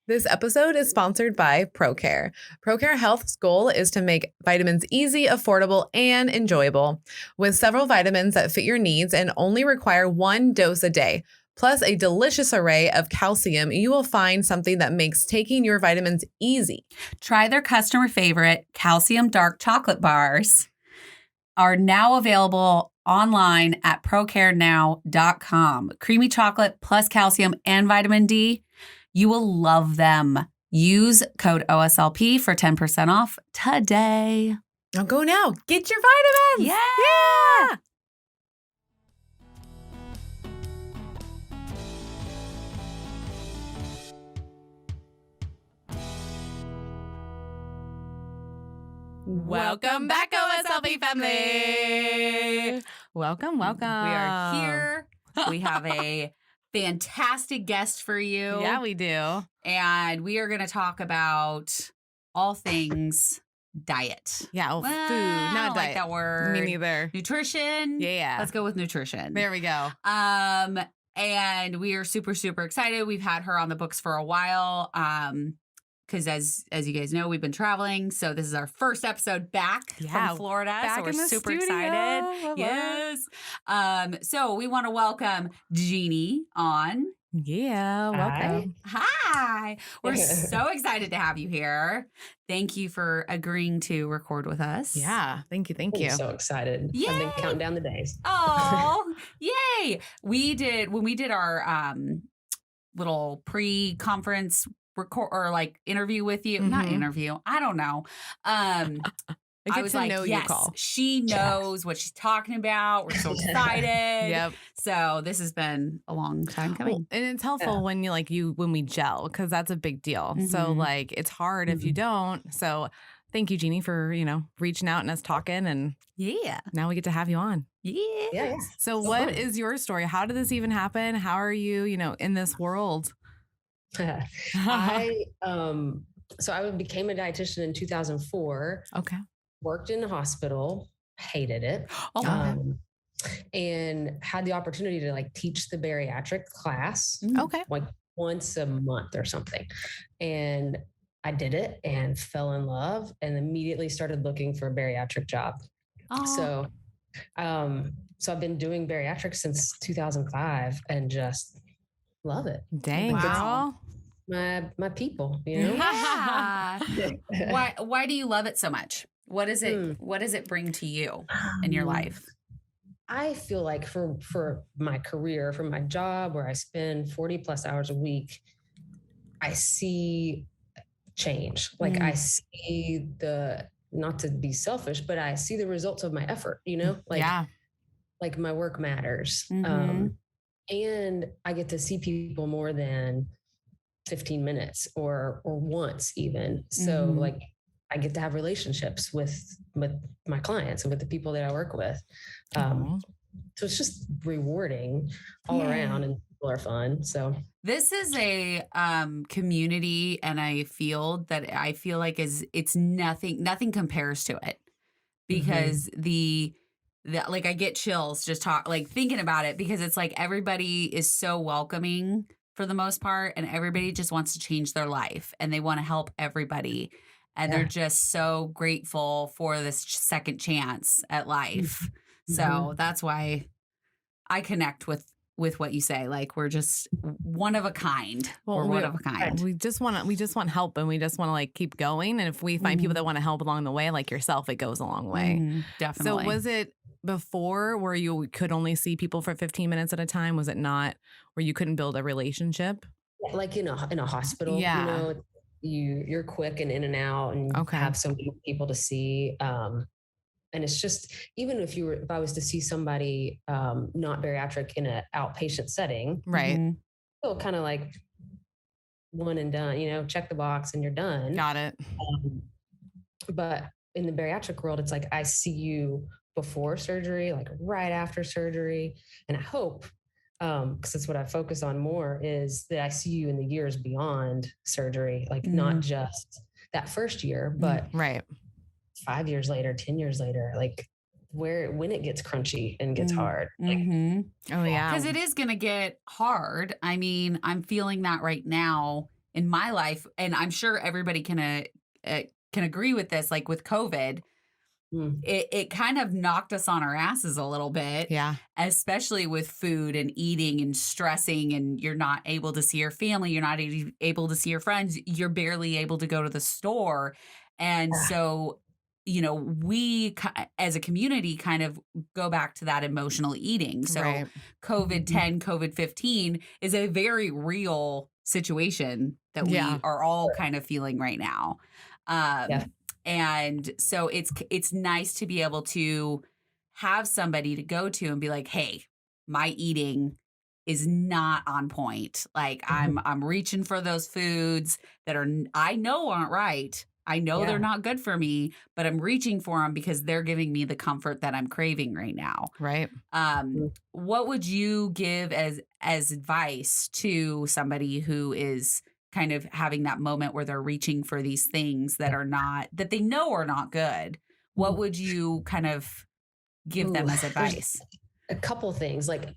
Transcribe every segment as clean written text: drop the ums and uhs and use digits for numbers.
This episode is sponsored by ProCare. ProCare Health's goal is to make vitamins easy, affordable, and enjoyable. With several vitamins that fit your needs and only require one dose a day, plus a delicious array of calcium, you will find something that makes taking your vitamins easy. Try their customer favorite calcium dark chocolate bars. Are now available online at procarenow.com. Creamy chocolate plus calcium and vitamin D. You will love them. Use code OSLP for 10% off today. Now go now. Get your vitamins. Yeah. Welcome back, OSLP family. Welcome. We are here. We have a fantastic guest for you. Yeah, we do. And we are going to talk about all things diet. Yeah, Well, food, I not don't diet. like that word. Me neither. Nutrition. Yeah. Let's go with nutrition. There we go. And we are super, super excited. We've had her on the books for a while. Because as you guys know, we've been traveling. So this is our first episode back from Florida. Back so we're in the super studio. excited. Yes. So we want to welcome Jeannie on. Yeah, welcome. Hi. We're so excited to have you here. Thank you for agreeing to record with us. Yeah, thank you. I'm so excited. Yay. I've been counting down the days. Oh, yay. When we did our little pre-conference record or like interview with you, not interview, I don't know. I was like, yes, she knows what she's talking about. We're so excited. Yep. So this has been a long time coming. Well, and it's helpful when when we gel, because that's a big deal. So like it's hard if you don't. So thank you, Jeannie, for, reaching out and us talking. And now we get to have you on. Yeah. So what is your story? How did this even happen? How are you, in this world? I became a dietitian in 2004. Okay. Worked in the hospital, hated it. And had the opportunity to teach the bariatric class. Okay. Once a month or something. And I did it and fell in love and immediately started looking for a bariatric job. So I've been doing bariatrics since 2005 and just love it. Dang, girl. My people, Yeah. Why do you love it so much? What is it? What does it bring to you in your life? I feel like for my career, for my job where I spend 40 plus hours a week, I see change. I see not to be selfish, but I see the results of my effort, my work matters. And I get to see people more than 15 minutes or once even. So I get to have relationships with my clients and with the people that I work with. So it's just rewarding all around, and people are fun. So this is a community and a field that I feel like it's nothing compares to it, because I get chills just thinking about it, because it's like everybody is so welcoming for the most part, and everybody just wants to change their life and they want to help everybody. And they're just so grateful for this second chance at life. So that's why I connect with what you say. We're just one of a kind. We're one of a kind. We just want help, and we just want to keep going. And if we find people that want to help along the way, like yourself, it goes a long way. Definitely. So was it before where you could only see people for 15 minutes at a time? Was it not where you couldn't build a relationship? Like in a hospital, you're quick and in and out, and have so many people to see. And it's just, even if I was to see somebody not bariatric in an outpatient setting, right? Still kind of like one and done, check the box and you're done. Got it. But in the bariatric world, it's I see you before surgery, right after surgery. And I hope, because that's what I focus on more, is that I see you in the years beyond surgery, not just that first year, but 5 years later, 10 years later, when it gets crunchy and gets hard. Oh yeah. Because it is going to get hard. I mean, I'm feeling that right now in my life, and I'm sure everybody can agree with this, like with COVID, it kind of knocked us on our asses a little bit. Yeah. Especially with food and eating and stressing, and you're not able to see your family. You're not able to see your friends. You're barely able to go to the store. And so, you know, we as a community kind of go back to that emotional eating. So COVID-10, COVID-15 is a very real situation that we are all kind of feeling right now. And so it's nice to be able to have somebody to go to and be like, hey, my eating is not on point. Like I'm reaching for those foods that I know aren't right. I know they're not good for me, but I'm reaching for them because they're giving me the comfort that I'm craving right now. Right. What would you give as advice to somebody who is kind of having that moment where they're reaching for these things that they know are not good? What would you kind of give them as advice? A couple things. Like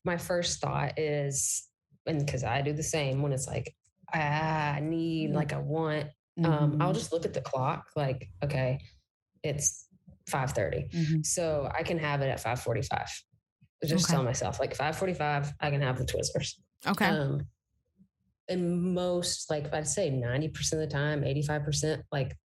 my first thought is, and because I do the same, when it's like, I need, like I want, I'll just look at the clock, like, okay, it's 5:30. So I can have it at 5:45. Just tell myself like 5:45, I can have the Twizzlers. Okay. And most, like I'd say 90% of the time, 85%, like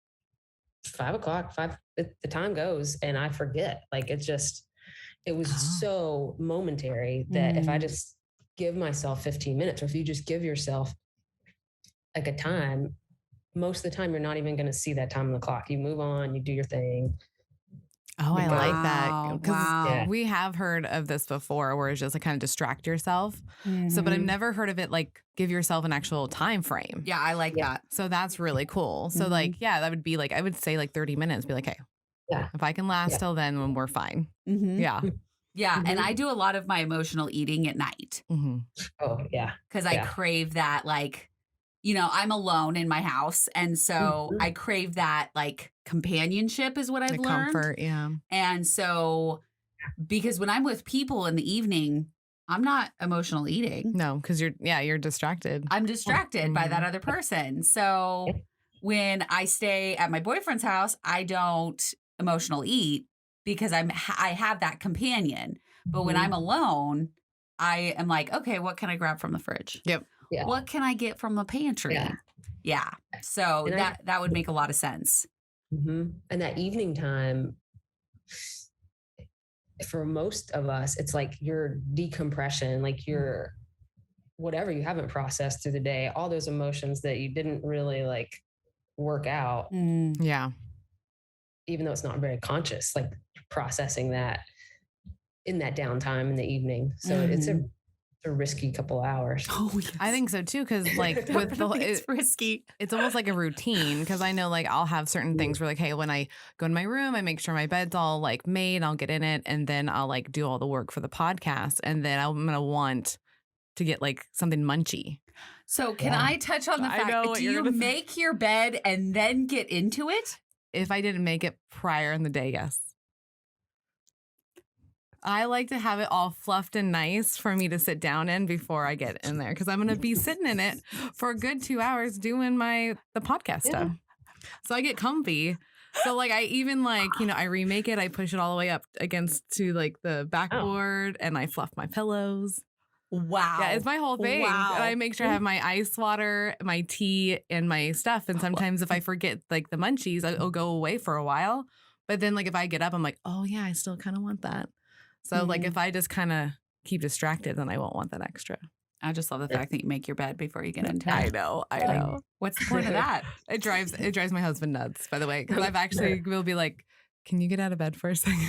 5 o'clock, the time goes and I forget. Like it was so momentary that if I just give myself 15 minutes, or if you just give yourself like a time, most of the time you're not even going to see that time on the clock. You move on, you do your thing. Oh, I like that. Because we have heard of this before where it's just like kind of distract yourself. So, but I've never heard of it like give yourself an actual time frame. Yeah, I like that. So that's really cool. So like, that would be like, I would say like 30 minutes, be like, hey, if I can last till then, when we're fine. Yeah. Yeah. And I do a lot of my emotional eating at night. Oh, yeah. Because I crave that, like, you know, I'm alone in my house. And so I crave that like companionship is what I've learned. Comfort, And so, because when I'm with people in the evening, I'm not emotional eating. No, because you're distracted. I'm distracted by that other person. So when I stay at my boyfriend's house, I don't emotional eat because I have that companion. But when I'm alone, I am like, okay, what can I grab from the fridge? Yep. Yeah. What can I get from the pantry? Yeah. So that would make a lot of sense. And that evening time, for most of us, it's like your decompression, like your whatever you haven't processed through the day, all those emotions that you didn't really like work out. Yeah. Even though it's not very conscious, like processing that in that downtime in the evening. So it's a risky couple hours. Oh, yes. I think so too, because like with it's risky. It's almost like a routine. Because I know like I'll have certain things where like, hey, when I go in my room, I make sure my bed's all like made. I'll get in it, and then I'll like do all the work for the podcast, and then I'm gonna want to get like something munchy. So can I touch on the fact? Do you make your bed and then get into it? If I didn't make it prior in the day, yes. I like to have it all fluffed and nice for me to sit down in before I get in there, because I'm going to be sitting in it for a good 2 hours doing the podcast stuff. So I get comfy. So like I even like, you know, I remake it. I push it all the way up against to like the backboard and I fluff my pillows. Wow. Yeah, it's my whole thing. Wow. And I make sure I have my ice water, my tea, and my stuff. And sometimes if I forget like the munchies, I'll go away for a while. But then like if I get up, I'm like, oh yeah, I still kind of want that. So like if I just kind of keep distracted, then I won't want that extra. I just love the fact that you make your bed before you get into it. I know. What's the point of that? It drives my husband nuts, by the way, because I've actually will be like, can you get out of bed for a second?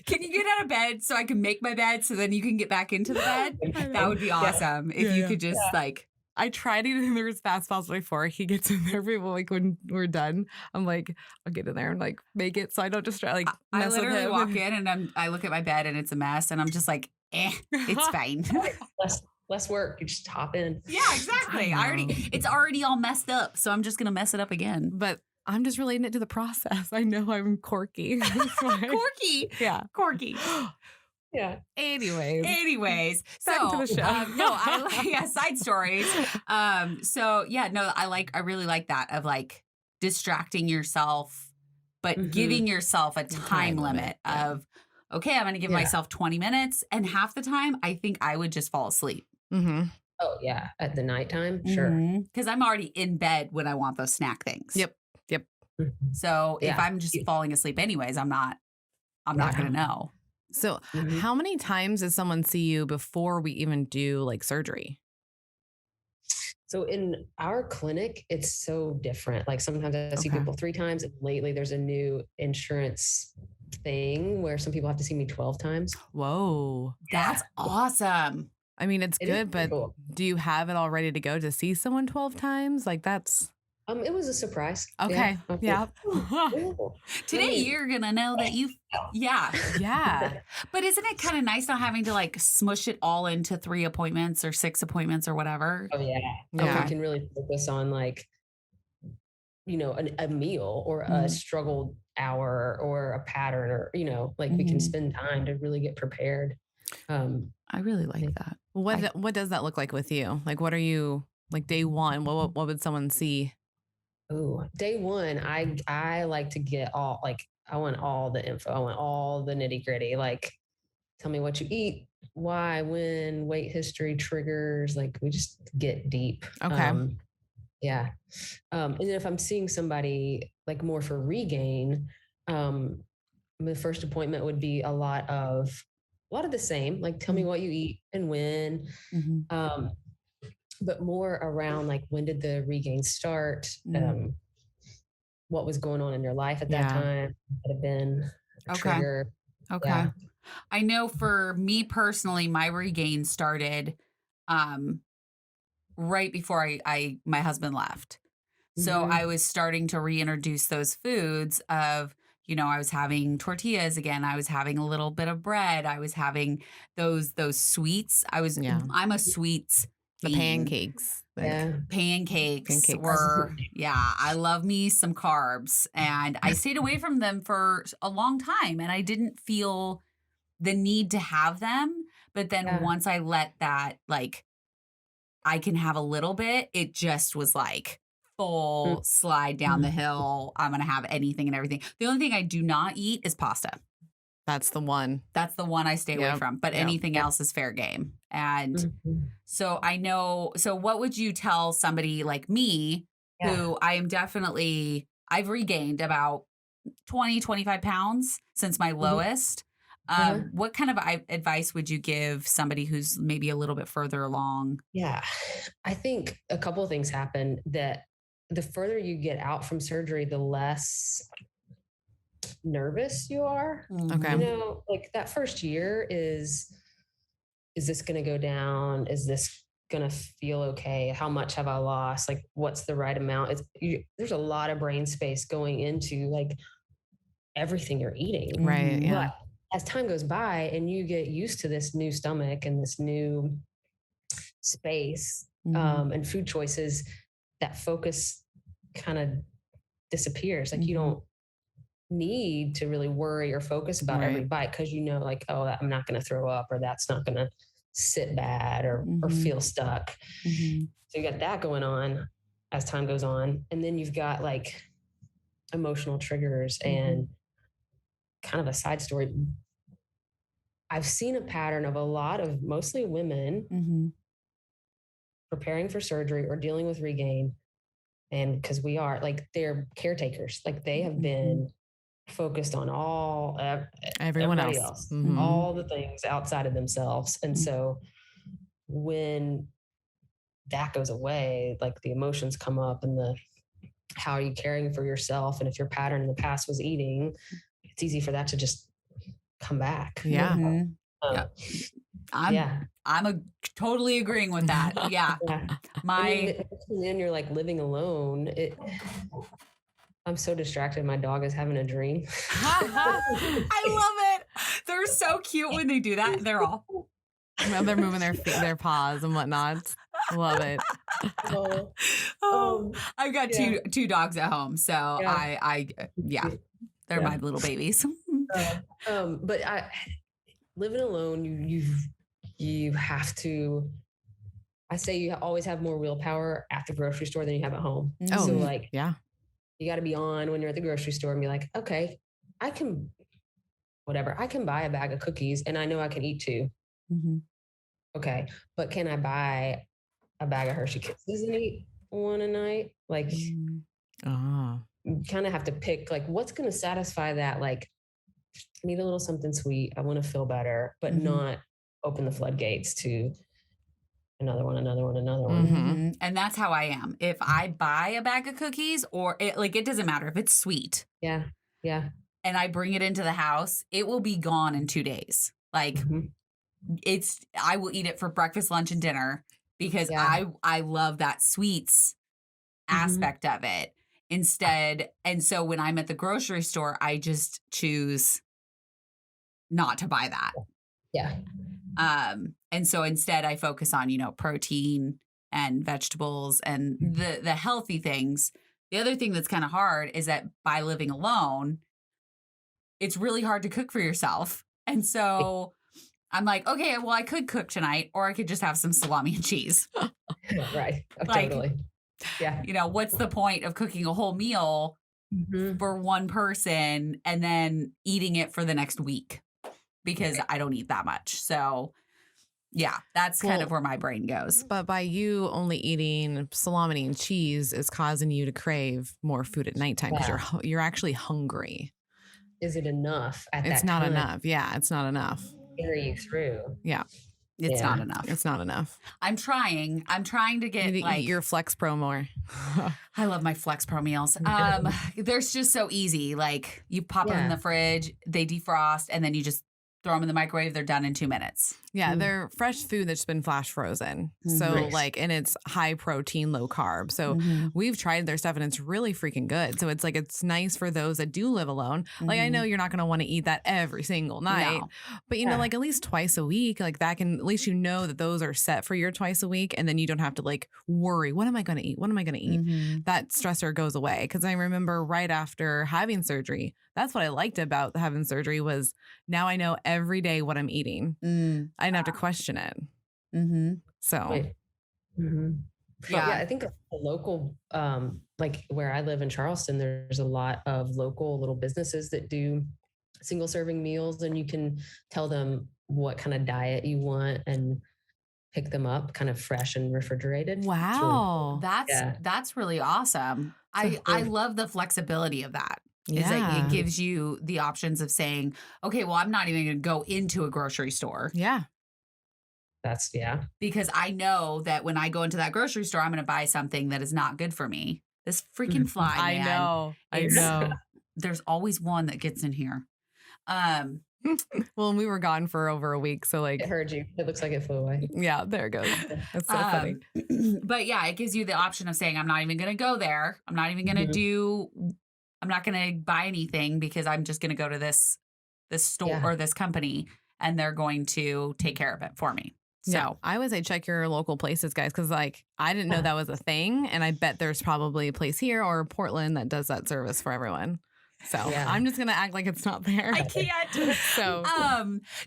Can you get out of bed so I can make my bed so then you can get back into the bed? That would be awesome if you could just like. I try to get in there as fast as possible before he gets in there. People like when we're done, I'm like, I'll get in there and like make it so I don't just like mess with him. I literally walk in and I look at my bed and it's a mess and I'm just like, it's fine. Less work. You just hop in. Yeah, exactly. It's already all messed up, so I'm just gonna mess it up again. But I'm just relating it to the process. I know I'm quirky. Quirky. Yeah. Quirky. Yeah. Anyways, so back to the show. no, I side stories. So yeah, no, I really like that of like distracting yourself, but giving yourself a time limit of, okay, I'm going to give myself 20 minutes. And half the time, I think I would just fall asleep. Mm-hmm. Oh yeah. At the nighttime. Sure. Because I'm already in bed when I want those snack things. Yep. So if I'm just falling asleep anyways, I'm not going to know. So how many times does someone see you before we even do like surgery? So in our clinic, it's so different. Like sometimes I see people 3 times, and lately there's a new insurance thing where some people have to see me 12 times. Whoa. That's awesome. I mean, it's good, but do you have it all ready to go to see someone 12 times? Like that's... It was a surprise. Okay. Yeah. Today you're going to know that you... Yeah. But isn't it kind of nice not having to like smush it all into 3 appointments or 6 appointments or whatever? Oh, yeah. We can really focus on like, you know, a meal or a struggled hour or a pattern or, you know, like we can spend time to really get prepared. I really like that. What does that look like with you? Like, what are you like day one? What would someone see? Oh, day one, I like to get all, like, I want all the info. I want all the nitty gritty. Like, tell me what you eat, why, when, weight history, triggers. Like, we just get deep. Okay. Yeah. And then if I'm seeing somebody like more for regain, the first appointment would be a lot of the same. Like, tell me what you eat and when. But more around like, when did the regain start? What was going on in your life at that time? Could have been a trigger. Okay. Yeah. I know for me personally, my regain started right before my husband left. So I was starting to reintroduce those foods of, you know, I was having tortillas again. I was having a little bit of bread. I was having those sweets. I'm a sweets. The pancakes. Pancakes were, I love me some carbs. And I stayed away from them for a long time. And I didn't feel the need to have them. But then once I let that, like, I can have a little bit, it just was like full slide down the hill. I'm going to have anything and everything. The only thing I do not eat is pasta. That's the one. That's the one I stay away from. But anything else is fair game. And so I know, so what would you tell somebody like me who I am definitely, I've regained about 20, 25 pounds since my lowest. What kind of advice would you give somebody who's maybe a little bit further along? Yeah, I think a couple of things happen that the further you get out from surgery, the less nervous you are. Okay. You know, like that first year is this going to go down? Is this going to feel okay? How much have I lost? Like, what's the right amount? There's a lot of brain space going into like everything you're eating. Right. Yeah. But as time goes by and you get used to this new stomach and this new space and food choices, that focus kind of disappears. Like you don't need to really worry or focus about every bite because you know, like, oh, I'm not going to throw up or that's not going to sit bad or feel stuck. So you got that going on as time goes on. And then you've got like emotional triggers and kind of a side story. I've seen a pattern of a lot of mostly women preparing for surgery or dealing with regain. And because we are like, they're caretakers, like they have been focused on everyone else. All the things outside of themselves. And so when that goes away, like the emotions come up and how are you caring for yourself? And if your pattern in the past was eating, it's easy for that to just come back. Yeah. I'm totally agreeing with that. Yeah. Then you're like living alone. I'm so distracted. My dog is having a dream. I love it. They're so cute when they do that. They're moving their paws and whatnot. Love it. I've got two dogs at home. So they're my little babies. But living alone, you have to, I say you always have more willpower at the grocery store than you have at home. Oh, So like, yeah. you got to be on when you're at the grocery store and be like, okay, I can buy a bag of cookies and I know I can eat 2. Mm-hmm. Okay. But can I buy a bag of Hershey Kisses and eat 1 a night? Like, you kind of have to pick like what's going to satisfy that. Like, I need a little something sweet. I want to feel better, but not open the floodgates to another one. Mm-hmm. And that's how I am. If I buy a bag of cookies or it doesn't matter if it's sweet. Yeah. Yeah. And I bring it into the house, it will be gone in 2 days. Like I will eat it for breakfast, lunch, and dinner because I love that sweets aspect of it instead. And so when I'm at the grocery store, I just choose not to buy that. Yeah. And so instead I focus on, protein and vegetables and the healthy things. The other thing that's kind of hard is that by living alone, it's really hard to cook for yourself. And so I'm like, okay, well, I could cook tonight or I could just have some salami and cheese. Right. Totally. Yeah. What's the point of cooking a whole meal for one person and then eating it for the next week? Because I don't eat that much. So yeah, that's kind of where my brain goes. But by you only eating salami and cheese is causing you to crave more food at nighttime because you're actually hungry. Is it enough at that time? It's not enough. Yeah, it's not enough. Carry you through. Yeah. It's not enough. It's not enough. I'm trying to get you eat your Flex Pro more. I love my Flex Pro meals. They're just so easy. Like you pop them in the fridge, they defrost, and then you just throw them in the microwave. They're done in 2 minutes. Yeah, they're fresh food that's been flash frozen. So and it's high protein, low carb. So we've tried their stuff and it's really freaking good. So it's nice for those that do live alone. Like I know you're not going to want to eat that every single night, but at least twice a week, like that can, at least that those are set for your twice a week. And then you don't have to worry, what am I going to eat? What am I going to eat? That stressor goes away. Cause I remember right after having surgery, that's what I liked about having surgery was now I know every day what I'm eating. I didn't have to question it. So, yeah, I think a local, like where I live in Charleston, there's a lot of local little businesses that do single serving meals, and you can tell them what kind of diet you want and pick them up kind of fresh and refrigerated. Wow. That's really awesome. I love the flexibility of that. Yeah. It gives you the options of saying, okay, well, I'm not even going to go into a grocery store. Yeah. Because I know that when I go into that grocery store, I'm going to buy something that is not good for me. This freaking fly, I man. I know. There's always one that gets in here. Well, we were gone for over a week. So it heard you. It looks like it flew away. Yeah, there it goes. That's so funny. But yeah, it gives you the option of saying, I'm not even going to go there. I'm not even going to I'm not going to buy anything because I'm just going to go to this store or this company and they're going to take care of it for me. So I would say check your local places, guys, because I didn't know that was a thing. And I bet there's probably a place here or Portland that does that service for everyone. So I'm just going to act like it's not there. I can't. So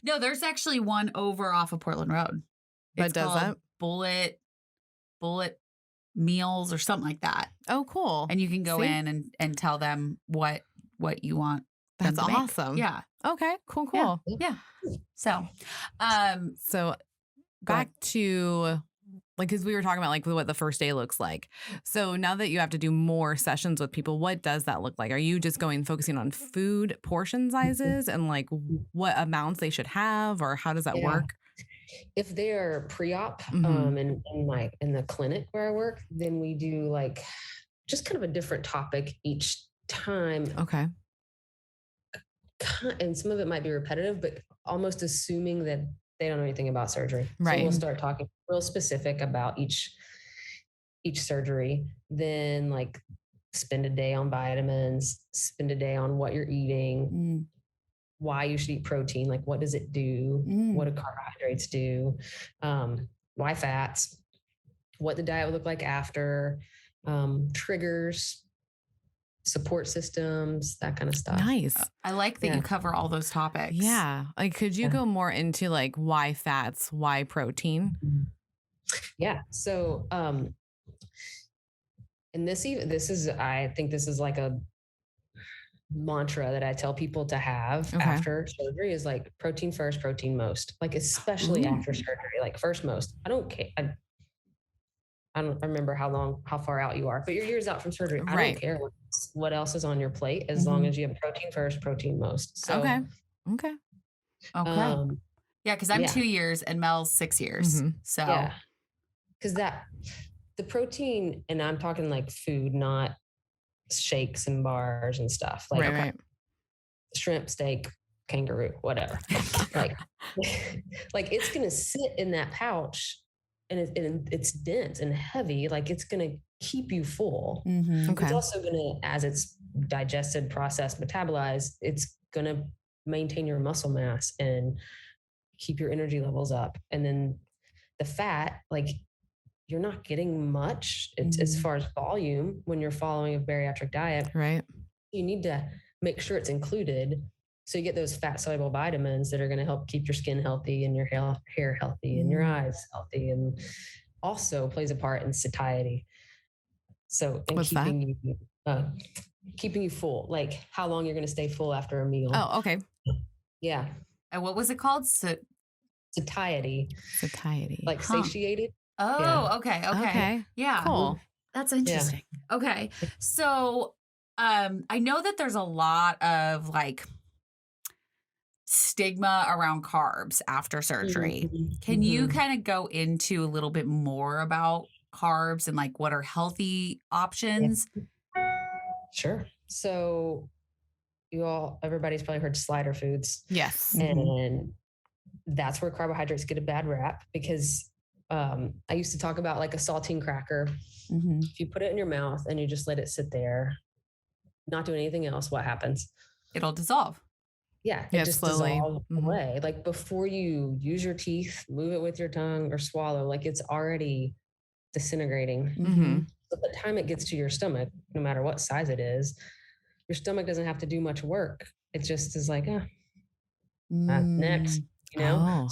no, there's actually one over off of Portland Road. That does that? Bullet meals or something like that. Oh, cool. And you can go in and tell them what you want. That's awesome. Yeah. Okay. Cool. Yeah. So back to because we were talking about what the first day looks like. So now that you have to do more sessions with people, what does that look like? Are you just focusing on food portion sizes and what amounts they should have, or how does that work? If they're pre-op in the clinic where I work, then we do just kind of a different topic each time. Okay. And some of it might be repetitive, but almost assuming that they don't know anything about surgery. Right. So we'll start talking real specific about each surgery. Then spend a day on vitamins, spend a day on what you're eating, why you should eat protein, what does it do, what do carbohydrates do, why fats, what the diet would look like after, triggers, support systems, that kind of stuff. Nice. I like that you cover all those topics. Yeah. Like, could you go more into like why fats, why protein? Yeah. So, and this is, I think this is like a mantra that I tell people to have after surgery is like protein first, protein most, like, especially after surgery, like first most. I don't care. I don't remember how far out you are, but you're years out from surgery. I don't care what else is on your plate as long as you have protein first, protein most. So, Okay. Yeah, because I'm 2 years and Mel's 6 years. So yeah, because the protein, and I'm talking like food, not shakes and bars and stuff. Like shrimp, steak, kangaroo, whatever. like it's gonna sit in that pouch, and it's dense and heavy. Like, it's gonna keep you full. It's also gonna, as it's digested, processed, metabolized, it's gonna maintain your muscle mass and keep your energy levels up. And then the fat, like, you're not getting much as far as volume when you're following a bariatric diet. Right. You need to make sure it's included, so you get those fat soluble vitamins that are going to help keep your skin healthy and your hair healthy and your eyes healthy, and also plays a part in satiety. So, and keeping you full, like how long you're going to stay full after a meal. Oh, okay. Yeah. And what was it called? Satiety. Like satiated. Oh, okay. Yeah. Cool. That's interesting. Yeah. Okay. So, I know that there's a lot of like stigma around carbs after surgery. Can you kind of go into a little bit more about carbs and like what are healthy options? Sure. So everybody's probably heard slider foods. Yes. And that's where carbohydrates get a bad rap, because I used to talk about like a saltine cracker. If you put it in your mouth and you just let it sit there, not doing anything else, what happens? It'll dissolve. Yeah, it just slowly dissolves away. Like, before you use your teeth, move it with your tongue, or swallow, like, it's already disintegrating. So by the time it gets to your stomach, no matter what size it is, your stomach doesn't have to do much work. It just is like, next. So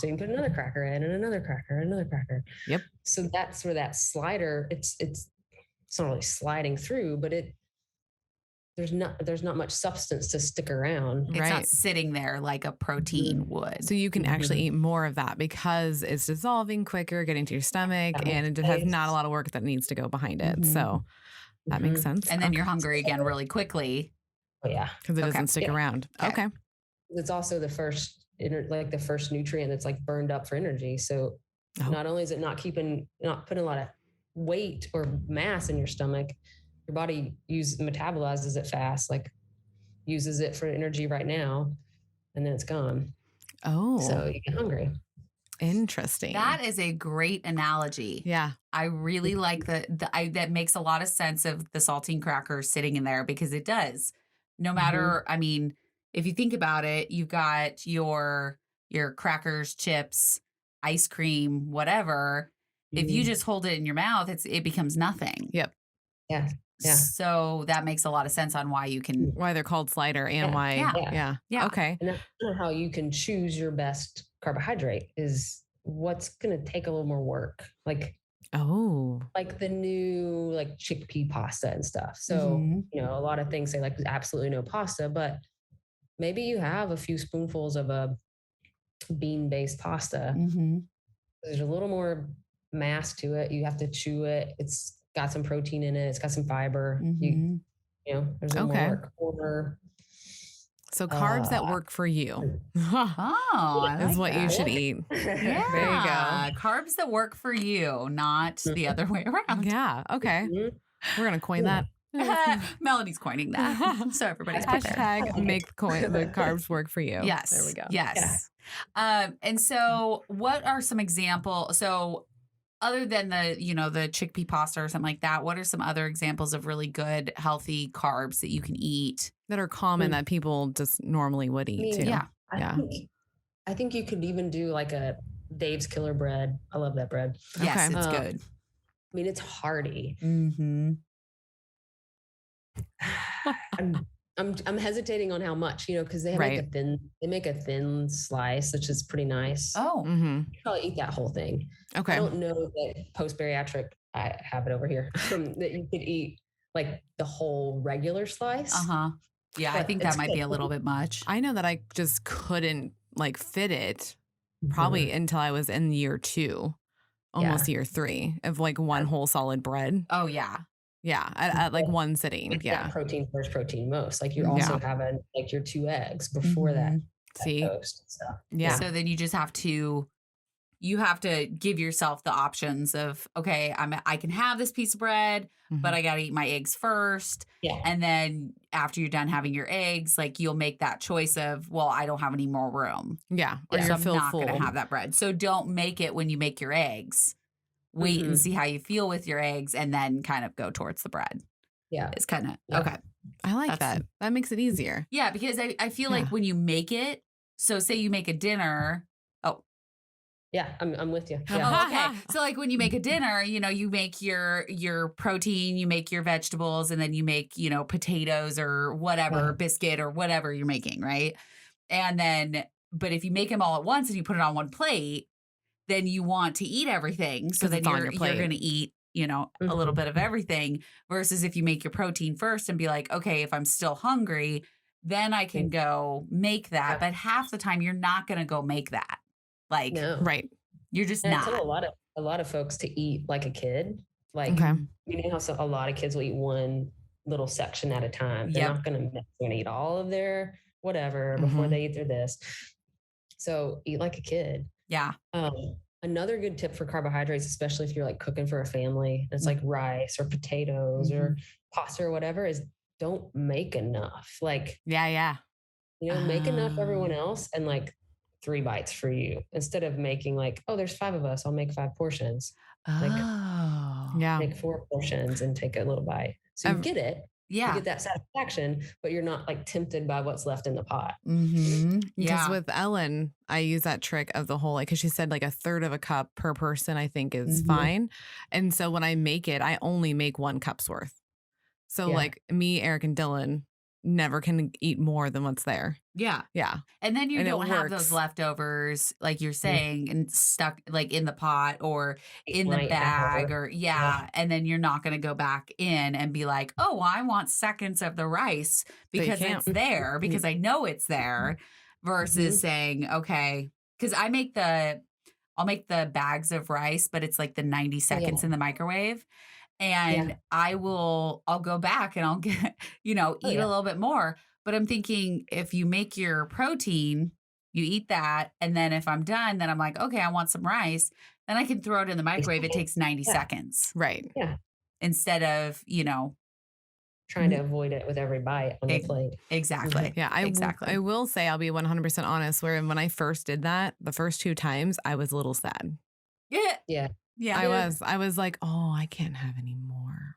you can put another cracker in, and another cracker, and another cracker. Yep. So that's where that slider, it's not really sliding through, but there's not much substance to stick around. It's not sitting there like a protein would. So you can actually eat more of that because it's dissolving quicker, getting to your stomach, and it has not a lot of work that needs to go behind it. So that makes sense. And then you're hungry again really quickly. Oh, yeah. Because it doesn't stick around. Okay. It's also the first nutrient that's like burned up for energy. So not only is it not putting a lot of weight or mass in your stomach, your body metabolizes it fast, like uses it for energy right now, and then it's gone. So you get hungry. Interesting. That is a great analogy. Yeah. I really like that makes a lot of sense of the saltine cracker sitting in there, because it does. No matter, I mean, if you think about it, you've got your crackers, chips, ice cream, whatever. If you just hold it in your mouth, it becomes nothing. Yep. Yeah. Yeah. So that makes a lot of sense on why they're called slider and why. Yeah. Okay. And that's how you can choose your best carbohydrate, is what's going to take a little more work. Like the new like chickpea pasta and stuff. So, a lot of things say like absolutely no pasta, but maybe you have a few spoonfuls of a bean-based pasta. There's a little more mass to it. You have to chew it. It's got some protein in it. It's got some fiber. There's a little more work. So carbs that work for you. Is what you should eat. Yeah. There you go. Carbs that work for you, not the other way around. Yeah. Okay. We're going to coin that. Melody's coining that. So everybody's prepared. Make the carbs work for you. Yes. There we go. Yes. Yeah. And so what are some examples? So other than the chickpea pasta or something like that, what are some other examples of really good, healthy carbs that you can eat? That are common that people just normally would eat too. Yeah. I think you could even do like a Dave's Killer Bread. I love that bread. Yes, it's good. I mean, it's hearty. I'm hesitating on how much, because they Right. make a thin slice, which is pretty nice. Oh, Mm-hmm. You probably eat that whole thing. Okay. I don't know that post bariatric, I have it over here, that you could eat like the whole regular slice. Yeah, I But think it's that might be a good. little bit much. I know that I just couldn't like fit it Mm-hmm. probably until I was in year 2, almost year 3 of like one whole solid bread. Oh yeah. Yeah. At like one sitting. It's Yeah. not protein first, protein most. Like you're also having like your 2 eggs before that See? toast and stuff. Yeah. So then you just have to give yourself the options of, okay, I can have this piece of bread, but I got to eat my eggs first. Yeah. And then after you're done having your eggs, like you'll make that choice of, well, I don't have any more room. Yeah. Or So you're I'm filled not full. going to have that bread. So don't make it when you make your eggs. Wait and see how you feel with your eggs and then kind of go towards the bread. Yeah. It's kind of, Yeah. okay. I like that. That makes it easier. Yeah, because I feel like when you make it, so say you make a dinner. Yeah, I'm with you. Oh, Yeah. okay. So like when you make a dinner, you make your protein, you make your vegetables, and then you make, potatoes or whatever, biscuit or whatever you're making, right? And then, but if you make them all at once and you put it on one plate, then you want to eat everything. So then you're going to eat, a little bit of everything versus if you make your protein first and be like, okay, if I'm still hungry, then I can go make that. But half the time you're not going to go make that. Like, No. right. You're just And not. I tell a lot of folks to eat like a kid. Like, Okay. how a lot of kids will eat one little section at a time. They're not going to eat all of their whatever before they eat their this. So eat like a kid. Yeah. Another good tip for carbohydrates, especially if you're like cooking for a family, it's like rice or potatoes or pasta or whatever, is don't make enough. Like, yeah. Make enough for everyone else and like 3 bites for you instead of making like, oh, there's 5 of us. I'll make 5 portions. Make 4 portions and take a little bite. So you get it. Yeah. You get that satisfaction, but you're not like tempted by what's left in the pot. Because with Ellen, I use that trick of the whole, like, because she said like 1/3 of a cup per person, I think is fine. And so when I make it, I only make 1 cup's worth. So like me, Eric, and Dylan never can eat more than what's there. Yeah. Yeah. And then you don't have those leftovers, like you're saying, and stuck like in the pot or in the bag or and then you're not going to go back in and be like, oh, well, I want seconds of the rice because it's there, because I know it's there versus saying, okay, because I'll make the bags of rice, but it's like the 90 seconds in the microwave. And I'll go back and I'll get, eat a little bit more. But I'm thinking if you make your protein, you eat that. And then if I'm done, then I'm like, okay, I want some rice. Then I can throw it in the microwave. It takes 90 seconds. Right. Yeah. Instead of, trying to avoid it with every bite on the plate. Exactly. Yeah. I will say, I'll be 100% honest, where when I first did that, the first 2 times, I was a little sad. Yeah. Yeah. I was like, oh, I can't have any more.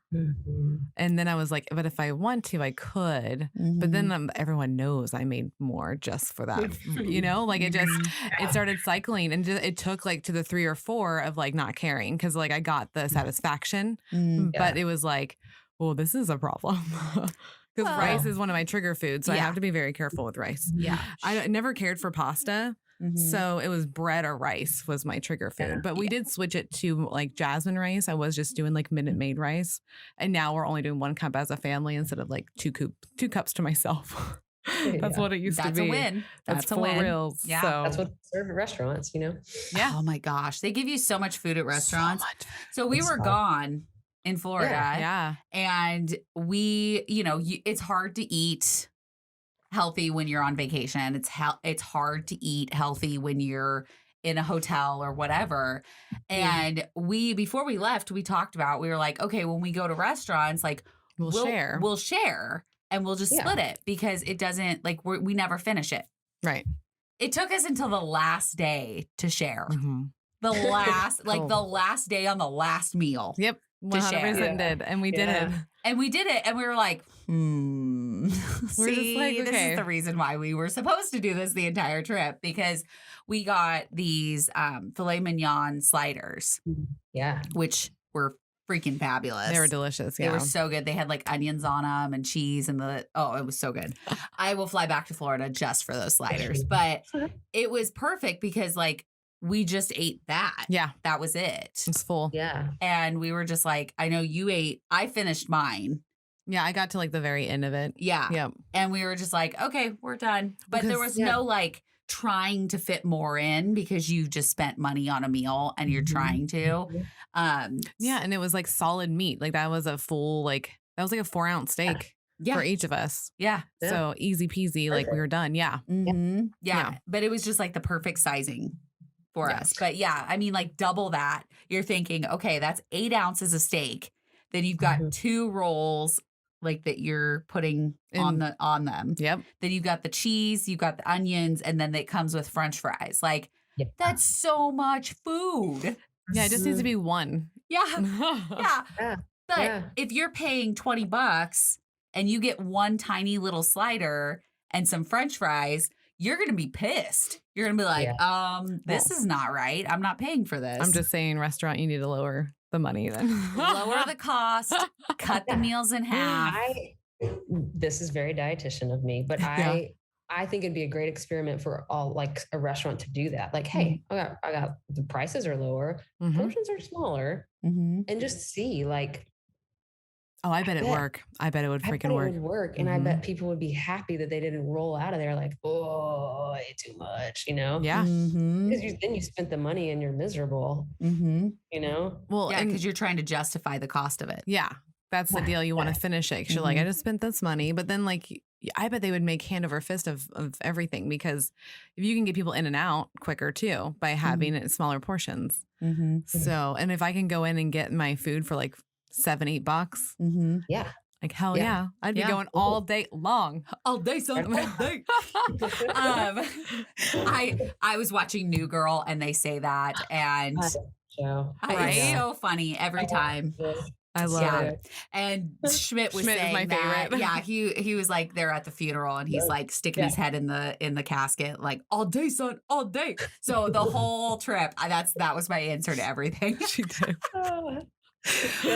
And then I was like, but if I want to, I could. But then everyone knows I made more just for that. Like it started cycling, and it took like to the 3 or 4 of like not caring, because like I got the satisfaction, but it was like, well, this is a problem. Because rice is one of my trigger foods, so I have to be very careful with rice. Yeah. I never cared for pasta. So it was bread or rice was my trigger food. But we did switch it to like jasmine rice. I was just doing like Minute Maid rice. And now we're only doing 1 cup as a family instead of like 2 cups to myself. That's what it used to be. That's a win. That's a win. Reals. Yeah. So. That's what they serve at restaurants, Yeah. Oh my gosh. They give you so much food at restaurants. So we were gone in Florida. Yeah. And we, it's hard to eat healthy when you're on vacation. It's hard to eat healthy when you're in a hotel or whatever. And before we left, we talked about, we were like, okay, when we go to restaurants, like we'll share and we'll just split it, because it doesn't like, we never finish it. Right. It took us until the last day to share. The last, the last day on the last meal. Yep. 100% did. And we did it. And we did it. And we were like, We're just like, okay. This is the reason why we were supposed to do this the entire trip, because we got these filet mignon sliders. Yeah. Which were freaking fabulous. They were delicious. Yeah. They were so good. They had like onions on them and cheese and it was so good. I will fly back to Florida just for those sliders, but it was perfect because like we just ate that. Yeah. That was it. It's full. Yeah. And we were just like, I know you ate, I finished mine. Yeah. I got to like the very end of it. Yeah. Yep. And we were just like, okay, we're done. But there was no like trying to fit more in because you just spent money on a meal and you're trying to. Yeah. And it was like solid meat. Like that was a full, like, that was like a 4-ounce steak for each of us. Yeah. So easy peasy. Like we were done. Yeah. Mm-hmm. Yeah. But it was just like the perfect sizing for us. But yeah, I mean, like double that. You're thinking, okay, that's 8 ounces of steak. Then you've got 2 rolls like that you're putting on them. Yep. Then you've got the cheese, you've got the onions, and then it comes with French fries. Like that's so much food. Yeah, it just needs to be one. Yeah. Yeah. But if you're paying $20 and you get one tiny little slider and some French fries, you're going to be pissed. You're going to be like, this is not right. I'm not paying for this. I'm just saying, restaurant, you need to lower the money then. Lower the cost, cut the meals in half. This is very dietitian of me, but I think it'd be a great experiment for all like a restaurant to do that. Like, hey, I got the prices are lower, portions are smaller, and just see like. Oh, I bet it work. I bet it would freaking work. It would work, and I bet people would be happy that they didn't roll out of there like, oh, I ate too much, you know? Yeah. Because then you spent the money and you're miserable, you know? Well, yeah, because you're trying to justify the cost of it. Yeah. That's the deal. You want to finish it. 'Cause you're like, I just spent this money. But then like, I bet they would make hand over fist of everything because if you can get people in and out quicker too by having it in smaller portions. So, and if I can go in and get my food for like $7-8. Yeah. Like, hell yeah. I'd be going all day long. All day, son. All day. I was watching New Girl and they say that. And it's so funny every time. I love it. And Schmidt was saying is my that. favorite. Yeah, he was like they're at the funeral and he's like sticking his head in the casket, like all day, son, all day. So the whole trip, that was my answer to everything. She did. But,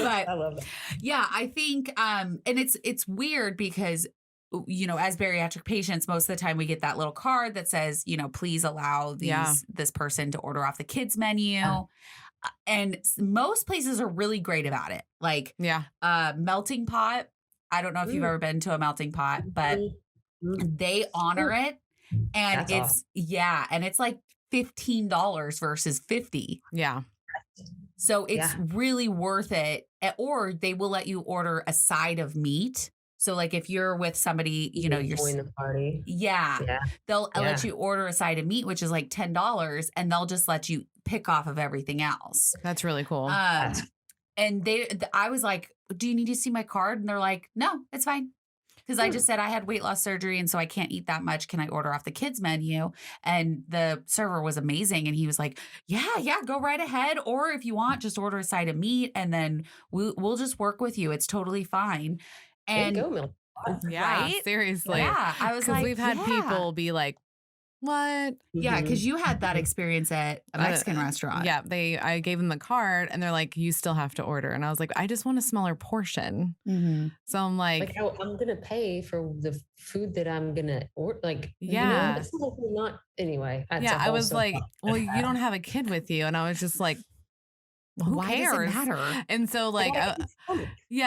I love that. Yeah, I think, and it's weird because, you know, as bariatric patients, most of the time we get that little card that says, you know, please allow this person to order off the kids menu. And most places are really great about it. Like, melting pot. I don't know if you've ever been to a melting pot, but they honor it. And it's like $15 versus $50. Yeah. So it's really worth it. Or they will let you order a side of meat. So like if you're with somebody, you know, you're join the party. They'll let you order a side of meat, which is like $10, and they'll just let you pick off of everything else. That's really cool. And I was like, do you need to see my card? And they're like, no, it's fine. Because I just said I had weight loss surgery and so I can't eat that much. Can I order off the kids menu? And the server was amazing. And he was like, yeah, go right ahead. Or if you want, just order a side of meat and then we'll just work with you. It's totally fine. And go, Mel. Yeah, seriously. Yeah, I was like, we've had people be like, what? Yeah, because you had that experience at a Mexican restaurant. Yeah, I gave them the card and they're like, you still have to order. And I was like, I just want a smaller portion. So I'm like I'm going to pay for the food that I'm going to order. Like, yeah. You know, it's not anyway. I was like, well, you don't have a kid with you. And I was just like, well, who Why cares? does it matter? And so like,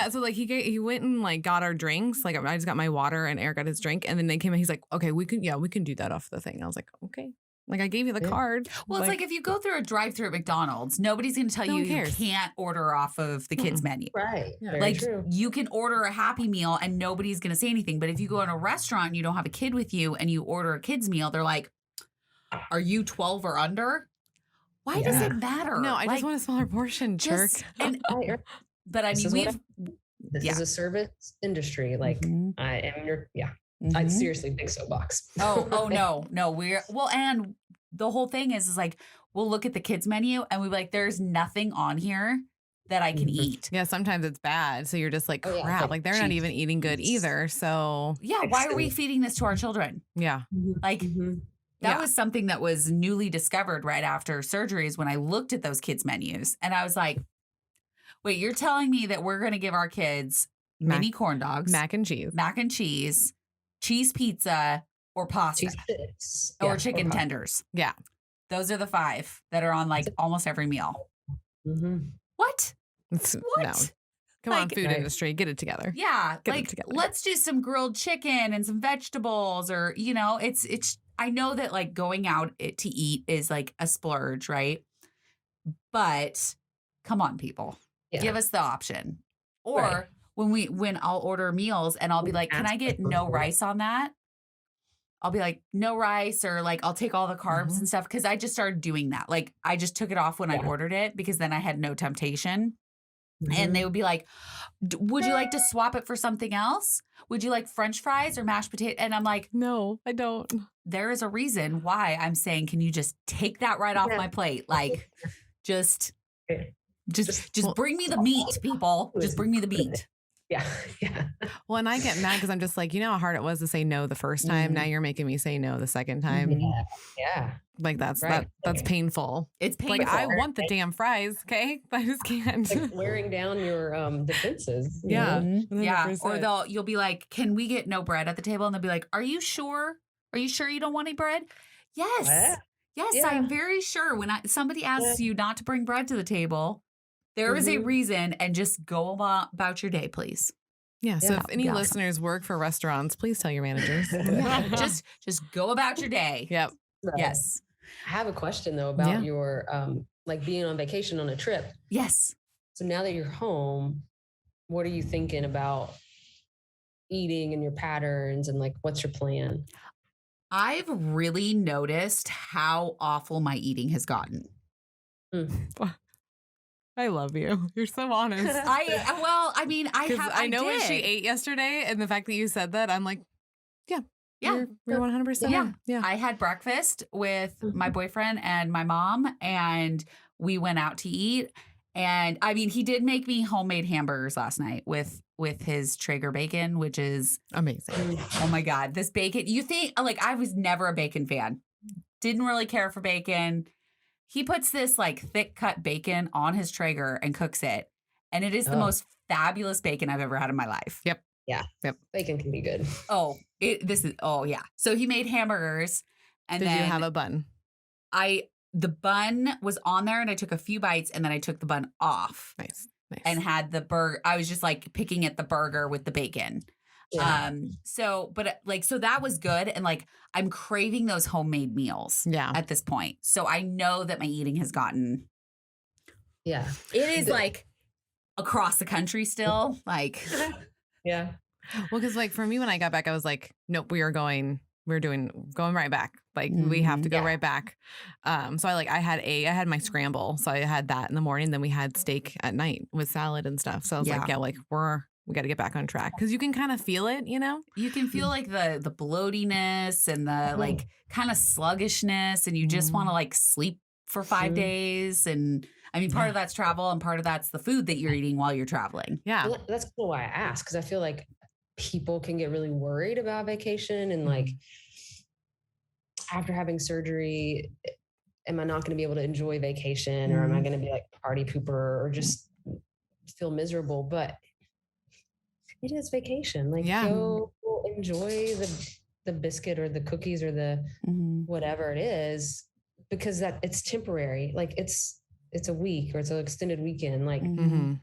so like he went and like got our drinks. Like I just got my water and Eric got his drink. And then they came and he's like, okay, we can do that off the thing. I was like, okay. Like I gave you the card. Well, it's like if you go through a drive-through at McDonald's, nobody's going to tell you you can't order off of the kids menu. Right. Yeah. Like you can order a Happy Meal and nobody's going to say anything. But if you go in a restaurant and you don't have a kid with you and you order a kids meal, they're like, are you 12 or under? Why does it matter? No, I just want a smaller portion, jerk. But I mean, this is a service industry. Like I am your, I seriously big soapbox. Oh no. And the whole thing is like, we'll look at the kids menu and we'll be like, there's nothing on here that I can eat. Yeah, sometimes it's bad. So you're just like, crap, like they're not even eating good either. So yeah, why are we feeding this to our children? Yeah. Like that was something that was newly discovered right after surgeries when I looked at those kids menus and I was like, Wait, you're telling me that we're going to give our kids mini corn dogs, mac and cheese, cheese pizza, or pasta, Cheese sticks. or Yeah, chicken pasta. tenders. Yeah. Those are the 5 that are on like almost every meal. Mm-hmm. What? What? No. Come on, Like- food Right. industry, get it together. Yeah, Get it like together. let's do some grilled chicken and some vegetables, or it's. I know that like going out to eat is like a splurge, right? But come on, people, Yeah. give us the option. Or Right. when I'll order meals and I'll be like, can I get no rice on that? I'll be like, no rice, or like I'll take all the carbs Mhm. and stuff, because I just started doing that. Like I just took it off when I Yeah. ordered it, because then I had no temptation. Mhm. And they would be like, would you like to swap it for something else? Would you like French fries or mashed potato? And I'm like, No, I don't. there is a reason why I'm saying, can you just take that right off Yeah. my plate? Like, just Just- bring me the meat, people. Just bring me the meat. Yeah. Yeah. Well, and I get mad because I'm just like, you know how hard it was to say no the first time. Mhm. Now you're making me say no the second time. Yeah. Yeah. Like that's Right. that's painful. It's painful. Like I want the damn fries, okay? I just can't. Like wearing down your defenses. you Yeah. know? Mhm. Yeah. 100%. Or you'll be like, can we get no bread at the table? And they'll be like, are you sure? Are you sure you don't want any bread? Yes. What? Yes, Yeah. I'm very sure. When somebody asks you not to bring bread to the table, there is a Mhm. reason, and just go about your day, please. Yeah. So Yeah. if any Yeah. listeners work for restaurants, please tell your managers. Yeah, just go about your day. Yep. Right. Yes. I have a question though about Yeah. your like being on vacation on a trip. Yes. So now that you're home, what are you thinking about eating and your patterns, and like what's your plan? I've really noticed how awful my eating has gotten. I love you. You're so honest. I mean, Because I know what she did. ate yesterday, and the fact that you said that, I'm like, yeah, Yeah. you're 100%. Yeah. Yeah. I had breakfast with Mm-hmm. my boyfriend and my mom, and we went out to eat. And I mean, he did make me homemade hamburgers last night with his Traeger bacon, which is, Amazing. oh my God, this bacon. You think, like, I was never a bacon fan. Didn't really care for bacon. He puts this like thick cut bacon on his Traeger and cooks it. And it is the Oh. most fabulous bacon I've ever had in my life. Yep. Bacon can be good. Oh, yeah. So he made hamburgers. And Did then you have a bun? the bun was on there, and I took a few bites, and then I took the bun off Nice. and had the burger. I was just like picking at the burger with the bacon. Yeah. So that was good. And like, I'm craving those homemade meals Yeah. at this point. So I know that my eating has gotten, Yeah. it is like across the country still. Like, Yeah. Well, because like for me, when I got back, I was like, nope, going right back. Like we have to go Yeah. right back. So I had my scramble. So I had that in the morning. Then we had steak at night with salad and stuff. So I was like, Yeah. yeah, like we got to get back on track, because you can kind of feel it, you know? you can feel like the bloatiness and the like kind of sluggishness, and you just want to like sleep for 5 Mhm. days. And I mean, part of that's travel, and part of that's the food that you're eating while you're traveling. Yeah. Well, that's cool why I asked, because I feel like people can get really worried about vacation, and like after having surgery, am I not going to be able to enjoy vacation, or am I going to be like party pooper, or just feel miserable? But it is vacation. Like Yeah. go enjoy the biscuit or the cookies or the whatever it is, because that it's temporary. Like it's a week, or it's an extended weekend. Like Mm-hmm.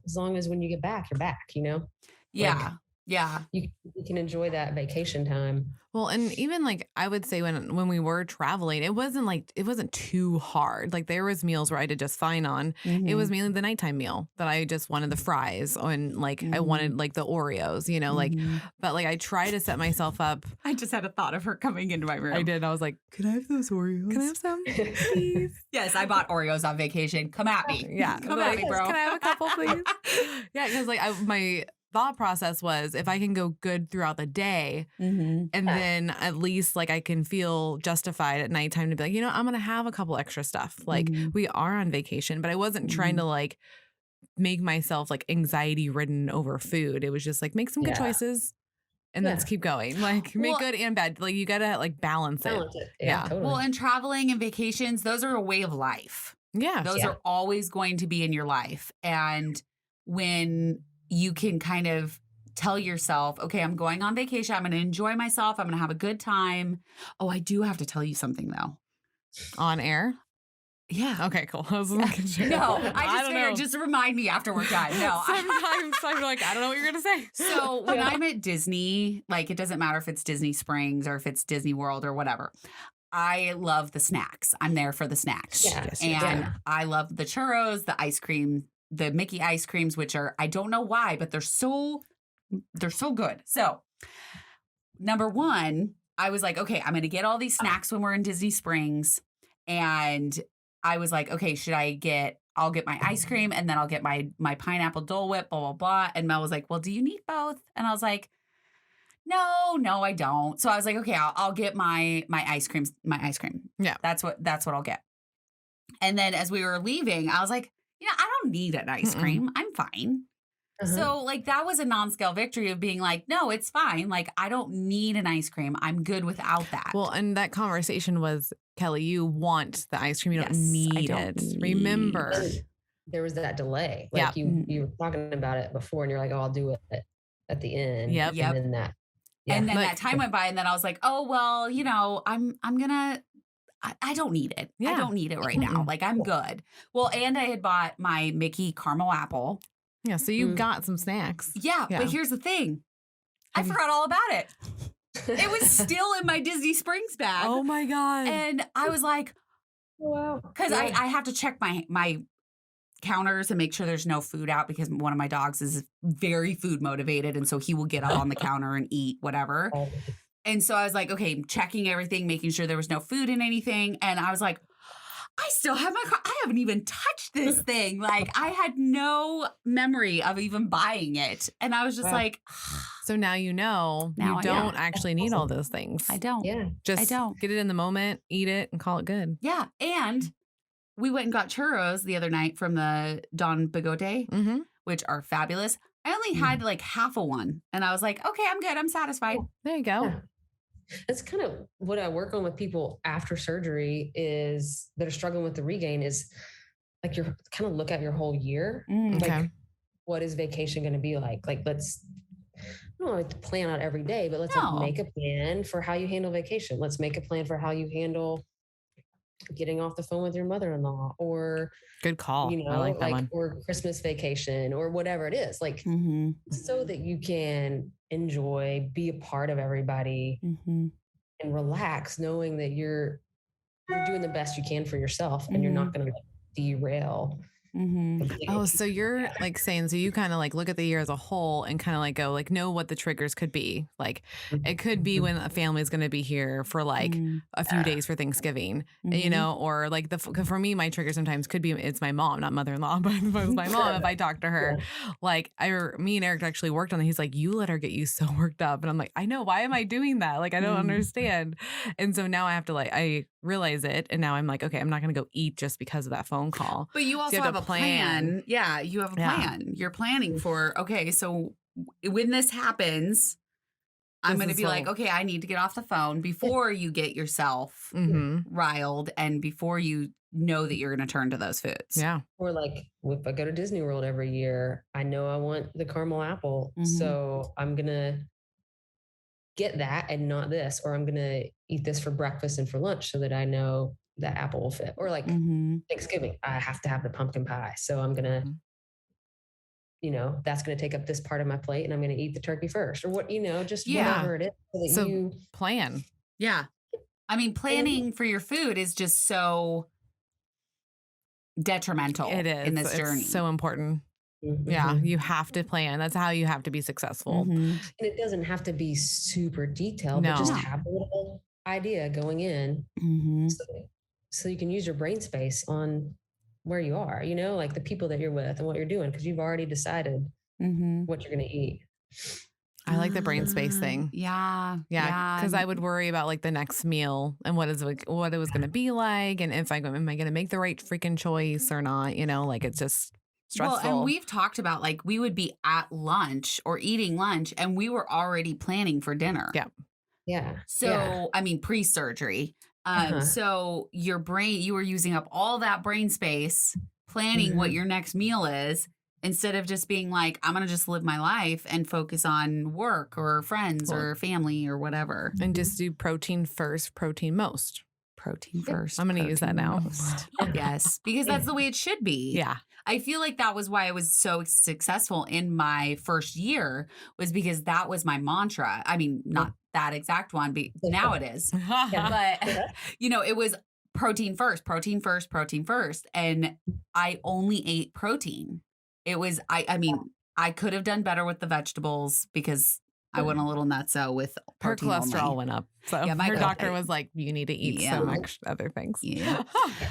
as long as when you get back, you're back, you know? Yeah. Yeah. You can enjoy that vacation time. Well, and even like I would say when we were traveling, it wasn't too hard. Like there was meals where I did just fine on. It was mainly the nighttime meal that I just wanted the fries, and like I wanted like the Oreos, you know, like, but like I try to set myself up. I just had a thought of her coming into my room. I did. I was like, could I have those Oreos? Can I have some, please? Yes, I bought Oreos on vacation. Come at me. Yeah. Come Like, at me, bro. Can I have a couple, please? Yeah. Because like my thought process was, if I can go good throughout the day, and then at least like I can feel justified at nighttime to be like, you know, I'm going to have a couple extra stuff. Like we are on vacation, but I wasn't trying to like make myself like anxiety ridden over food. It was just like, make some good Yeah. choices and let's keep going. Like make Well- good and bad. Like you got to like balance it. Balance it. Yeah. Totally. Well, and traveling and vacations, those are a way of life. Yeah. Those are always going to be in your life. And when you can kind of tell yourself, okay, I'm going on vacation. I'm going to enjoy myself. I'm going to have a good time. Oh, I do have to tell you something though. On air? Yeah. Okay, cool. I was making sure. No, I just don't figured know. just remind me after we're done. No. Sometimes I'm like, I don't know what you're going to say. So when I'm at Disney, like it doesn't matter if it's Disney Springs or if it's Disney World or whatever. I love the snacks. I'm there for the snacks. Yeah. And I love the churros, the ice cream, the Mickey ice creams, which are, I don't know why, but they're so good. So number one, I was like, okay, I'm going to get all these snacks when we're in Disney Springs. And I was like, okay, I'll get my ice cream and then I'll get my pineapple Dole Whip, blah, blah, blah. And Mel was like, well, do you need both? And I was like, no, I don't. So I was like, okay, I'll get my ice cream. Yeah. That's what I'll get. And then as we were leaving, I was like, I don't need an ice cream. I'm fine. So like that was a non-scale victory of being like, no, it's fine. Like I don't need an ice cream. I'm good without that. Well, and that conversation was, Kelly, you want the ice cream. You don't need it. Remember. There was that delay. Like you were talking about it before and you're like, oh, I'll do it at the end. Yep. And then that. Yeah. And then that time went by and then I was like, oh, well, I'm going to, I don't need it. Yeah. I don't need it right now. Like I'm good. Well, and I had bought my Mickey caramel apple. Yeah. So you got some snacks. Yeah. But here's the thing. I forgot all about it. It was still in my Disney Springs bag. Oh my God. And I was like, wow. Because I have to check my counters and make sure there's no food out because one of my dogs is very food motivated. And so he will get up on the counter and eat whatever. And so I was like, okay, checking everything, making sure there was no food in anything. And I was like, I still have my car. I haven't even touched this thing. Like I had no memory of even buying it. And I was just like, so now you don't actually need all those things. I don't. Yeah. Just I don't. get it in the moment, eat it, and call it good. Yeah. And we went and got churros the other night from the Don Bigote, which are fabulous. I only had like half a one. And I was like, okay, I'm good. I'm satisfied. There you go. Yeah. That's kind of what I work on with people after surgery is that are struggling with the regain is like you're kind of look at your whole year. Like what is vacation going to be like? Like let's, I don't like to plan out every day, but let's like make a plan for how you handle vacation. Let's make a plan for how you handle getting off the phone with your mother-in-law or good call. I like that one. Or Christmas vacation or whatever it is like so that you can enjoy, be a part of everybody and relax knowing that you're doing the best you can for yourself and you're not going to derail. Oh, so you're like saying, so you kind of like look at the year as a whole and kind of like go like know what the triggers could be. Like it could be when a family is going to be here for like a few days for Thanksgiving, or like for me, my trigger sometimes could be, it's my mom, not mother-in-law, but it's my mom. If I talk to her, like me and Eric actually worked on it. He's like, you let her get you so worked up. And I'm like, I know, why am I doing that? Like, I don't understand. And so now I have to I realize it. And now I'm like, okay, I'm not going to go eat just because of that phone call. But you also have a plan. Yeah, you have a plan. You're planning for, okay, so when this happens, I'm going to be like, okay, I need to get off the phone before you get yourself riled and before you know that you're going to turn to those foods. Yeah. Or like if I go to Disney World every year, I know I want the caramel apple. So I'm going to get that and not this, or I'm going to eat this for breakfast and for lunch so that I know that apple will fit. Or like Thanksgiving, I have to have the pumpkin pie. So I'm going to, that's going to take up this part of my plate and I'm going to eat the turkey first or what, just whatever it is. So that you plan. Yeah. I mean, planning for your food is just so detrimental in this journey. It's so important. Yeah, you have to plan. That's how you have to be successful. And it doesn't have to be super detailed, but just have a little idea going in so you can use your brain space on where you are, like the people that you're with and what you're doing, because you've already decided what you're going to eat. I like the brain space thing. Yeah. Because I would worry about like the next meal and what it was going to be like. And if am I going to make the right freaking choice or not? Like it's just stressful. Well, and we've talked about like we would be at lunch or eating lunch and we were already planning for dinner. Yeah. Yeah. So, I mean, pre-surgery. So your brain, you were using up all that brain space planning what your next meal is, instead of just being like, I'm going to just live my life and focus on work or friends or family or whatever. And just do protein first, protein most. Protein first. I'm going to use that now. Yes, because that's the way it should be. Yeah. I feel like that was why I was so successful in my first year, was because that was my mantra. I mean, not that exact one, but now it is. But, it was protein first, protein first, protein first. And I only ate protein. It was, I mean, I could have done better with the vegetables because I went a little nutso with Her protein cholesterol only. went up. So Yeah, her doctor was like, you need to eat some extra other things. Yeah.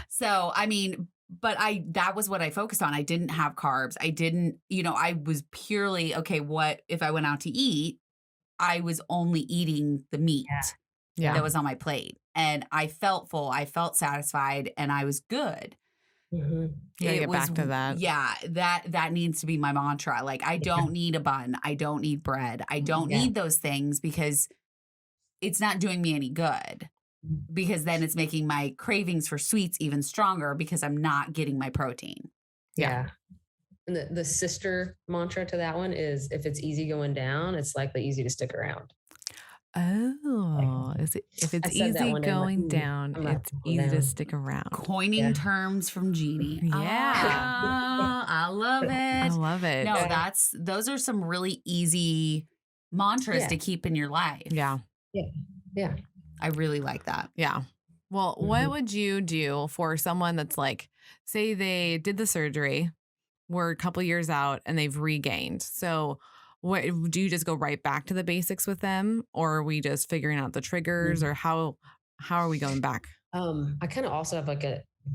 So, I mean, but that was what I focused on. I didn't have carbs. I didn't, I was purely, okay, what if I went out to eat? I was only eating the meat that was on my plate. And I felt full. I felt satisfied and I was good. You gotta get back to that. Yeah, that needs to be my mantra. Like, I don't need a bun. I don't need bread. I don't need those things because it's not doing me any good. Because then it's making my cravings for sweets even stronger because I'm not getting my protein. Yeah. And the sister mantra to that one is, if it's easy going down, it's likely easy to stick around. Oh, if it's easy going down, it's easy to stick around. Coining terms from Jeannie. Yeah. I love it. I love it. No, those are some really easy mantras to keep in your life. Yeah. Yeah. I really like that. Yeah. Well, what would you do for someone that's like, say they did the surgery, we're a couple years out and they've regained. So what do you just go right back to the basics with them, or are we just figuring out the triggers, or how are we going back? I kind of also have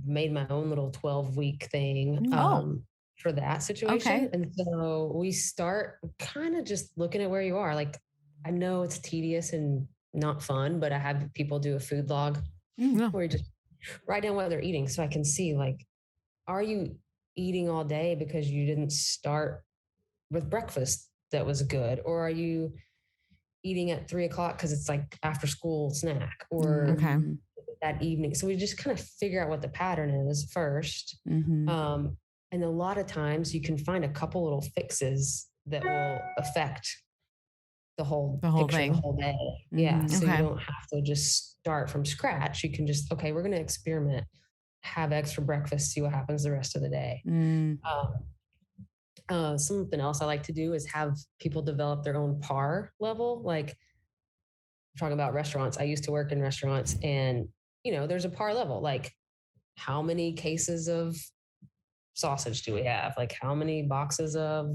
made my own little 12-week thing for that situation. Okay. And so we start kind of just looking at where you are. Like, I know it's tedious and not fun, but I have people do a food log where you just write down what they're eating so I can see, like, are you eating all day because you didn't start with breakfast that was good, or are you eating at 3:00 because it's like after school snack, or that evening? So we just kind of figure out what the pattern is first. And a lot of times you can find a couple little fixes that will affect the whole thing, the whole day. Yeah. So you don't have to just start from scratch. You can just, we're going to experiment, have eggs for breakfast, see what happens the rest of the day. Something else I like to do is have people develop their own PAR level. Like, talking about restaurants, I used to work in restaurants, and there's a PAR level. Like, how many cases of sausage do we have? Like, how many boxes of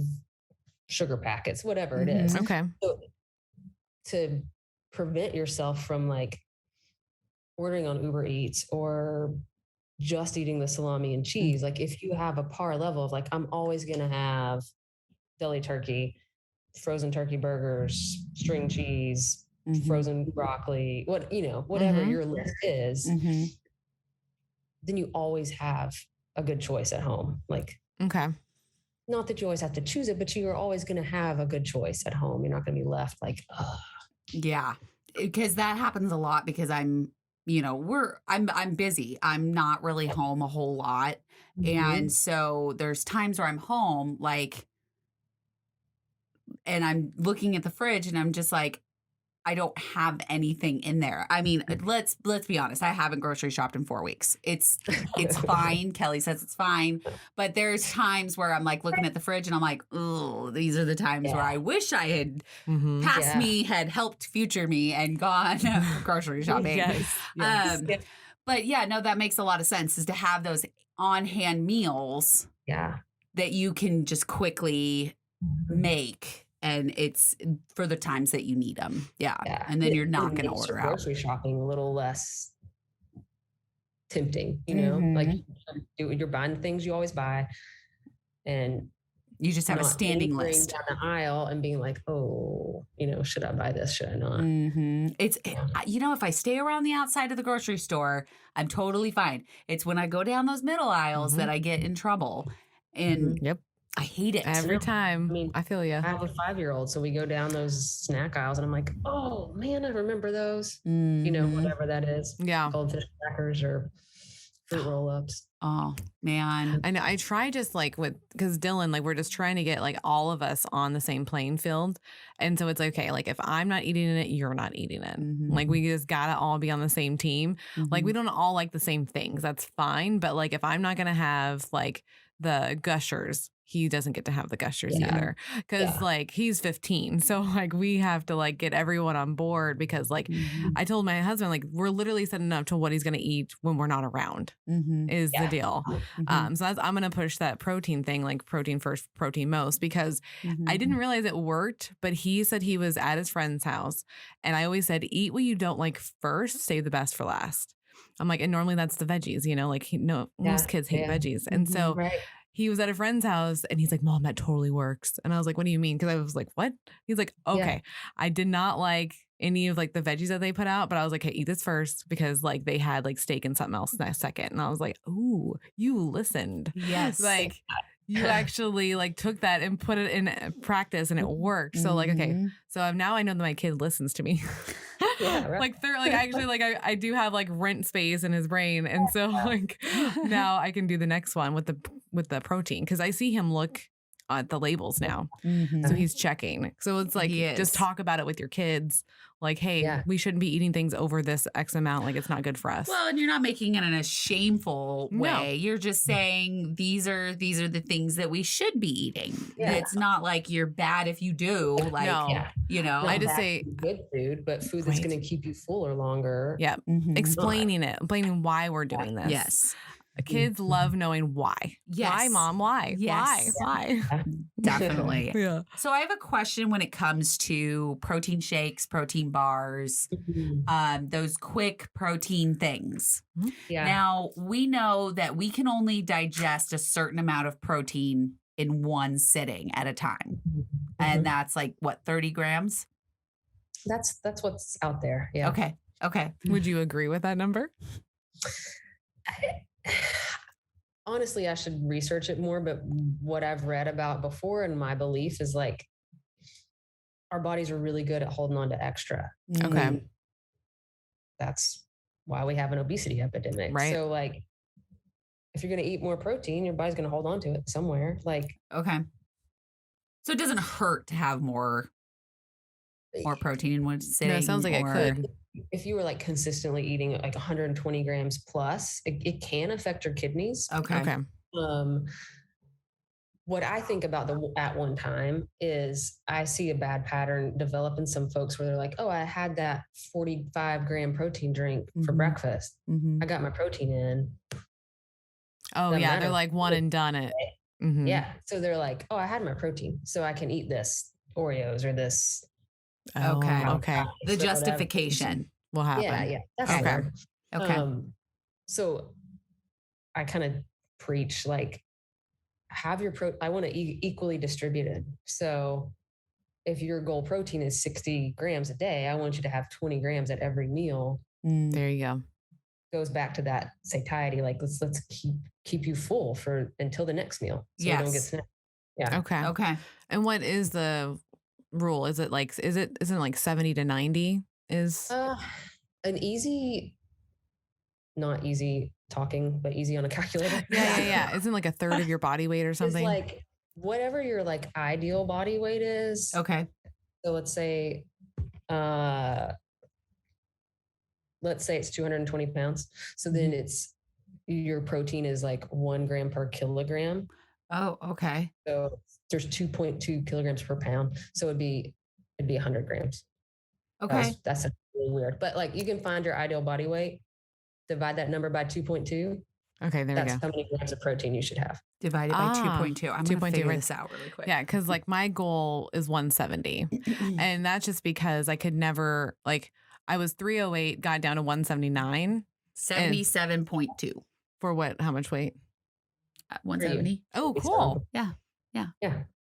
sugar packets, whatever it is. So, to prevent yourself from like ordering on Uber Eats or just eating the salami and cheese, like, if you have a PAR level of like, I'm always going to have deli turkey, frozen turkey burgers, string cheese, frozen broccoli, whatever your list is, then you always have a good choice at home. Like, not that you always have to choose it, but you are always going to have a good choice at home. You're not going to be left like, ugh. Yeah, because that happens a lot because I'm busy. I'm not really home a whole lot. And so there's times where I'm home, like, and I'm looking at the fridge and I'm just like, I don't have anything in there. I mean, let's be honest. I haven't grocery shopped in 4 weeks. It's fine. Kelly says it's fine. But there's times where I'm like looking at the fridge and I'm like, oh, these are the times where I wish I had past me, had helped future me and gone grocery shopping. But yeah, no, that makes a lot of sense, is to have those on-hand meals that you can just quickly make. And it's for the times that you need them. Yeah. And then you're not going to order out. Grocery shopping a little less tempting, like, you're buying things you always buy, and you just have a standing list down the aisle and being like, oh, should I buy this? Should I not? It's, if I stay around the outside of the grocery store, I'm totally fine. It's when I go down those middle aisles that I get in trouble. And I hate it. Every time. I mean, I feel you. I have a 5-year-old, so we go down those snack aisles and I'm like, oh man, I remember those. You know, whatever that is. Yeah. Goldfish crackers or fruit roll-ups. Oh man. I know. I try just like because Dylan, like we're just trying to get like all of us on the same playing field. And so it's like, okay, like if I'm not eating it, you're not eating it. Like we just gotta all be on the same team. Like we don't all like the same things. That's fine. But like if I'm not gonna have like the Gushers, he doesn't get to have the Gushers either. Because like he's 15. So like we have to like get everyone on board because like I told my husband, like we're literally setting up to what he's gonna eat when we're not around is the deal. So I'm gonna push that protein thing, like protein first, protein most, because I didn't realize it worked, but he said he was at his friend's house and I always said, eat what you don't like first, save the best for last. I'm like, and normally that's the veggies, you know, like most kids hate veggies. And so he was at a friend's house and he's like, Mom, that totally works. And I was like, what do you mean? Because I was like, what? He's like, okay. I did not like any of like the veggies that they put out, but I was like, hey, eat this first because like they had like steak and something else in a second. And I was like, ooh, you listened. Yes. Like you actually like took that and put it in practice and it worked. So like, okay. So now I know that my kid listens to me. Like actually like I do have like rent space in his brain. And so like now I can do the next one with the protein. Cause I see him look at the labels now. So he's checking. So it's like, just talk about it with your kids. Like, hey, we shouldn't be eating things over this X amount. Like it's not good for us. Well, and you're not making it in a shameful way. No. You're just saying these are the things that we should be eating. It's not like you're bad if you do. Like, you know, not I just say good food, but food that's going to keep you fuller longer. Yeah. Explaining why we're doing this. Yes. Kids love knowing why. Yes. Why, Mom? Why? Yes. Why? Definitely. Yeah. So I have a question when it comes to protein shakes, protein bars, those quick protein things. Yeah. Now, we know that we can only digest a certain amount of protein in one sitting at a time. And that's like, what, 30 grams? That's what's out there. Yeah. Okay. Would you agree with that number? Honestly, I should research it more, but what I've read about before and my belief is like our bodies are really good at holding on to extra. Okay. That's why we have an obesity epidemic. Right. So like if you're going to eat more protein, your body's going to hold on to it somewhere. Like, okay. So it doesn't hurt to have more protein in one sitting. No, it sounds like it could. If you were like consistently eating like 120 grams plus, it can affect your kidneys. Okay. What I think about at one time is I see a bad pattern develop in some folks where they're like, oh, I had that 45-gram protein drink for breakfast. I got my protein in. Oh, yeah. They're like one and done it. Yeah. So they're like, oh, I had my protein, so I can eat this Oreos or this. Okay. The justification will happen. Yeah. That's weird. Okay. So I kind of preach like, have your I want to equally distributed. So if your goal protein is 60 grams a day, I want you to have 20 grams at every meal. There you go. Goes back to that satiety. Like let's keep you full until the next meal. So you don't get snapped. Yeah. Okay. And what is the rule? Is it like, isn't it like 70 to 90 is an easy, not easy talking, but easy on a calculator. Yeah. Isn't like a third of your body weight or something? It's like whatever your like ideal body weight is. Okay. So let's say it's 220 pounds. So then your protein is like 1 gram per kilogram. Oh, okay. So there's 2.2 kilograms per pound. So it'd be 100 grams. Okay. That's really weird. But like you can find your ideal body weight, divide that number by 2.2. Okay, there we go. That's how many grams of protein you should have. Divided by 2.2. I'm going to figure this out really quick. Yeah, because like my goal is 170. And that's just because I could never, like I was 308, got down to 179. 77.2. For what? How much weight? 170. Oh, cool. Yeah.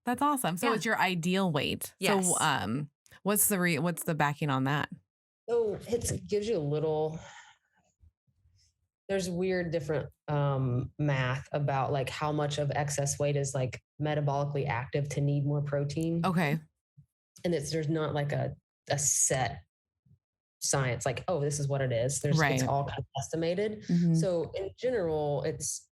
That's awesome. So it's your ideal weight. Yes. So what's the backing on that? So it gives you a little, there's weird different math about like how much of excess weight is like metabolically active to need more protein. Okay. And there's not like a set science, like, oh, this is what it is. It's all kind of estimated. Mhm. So in general, this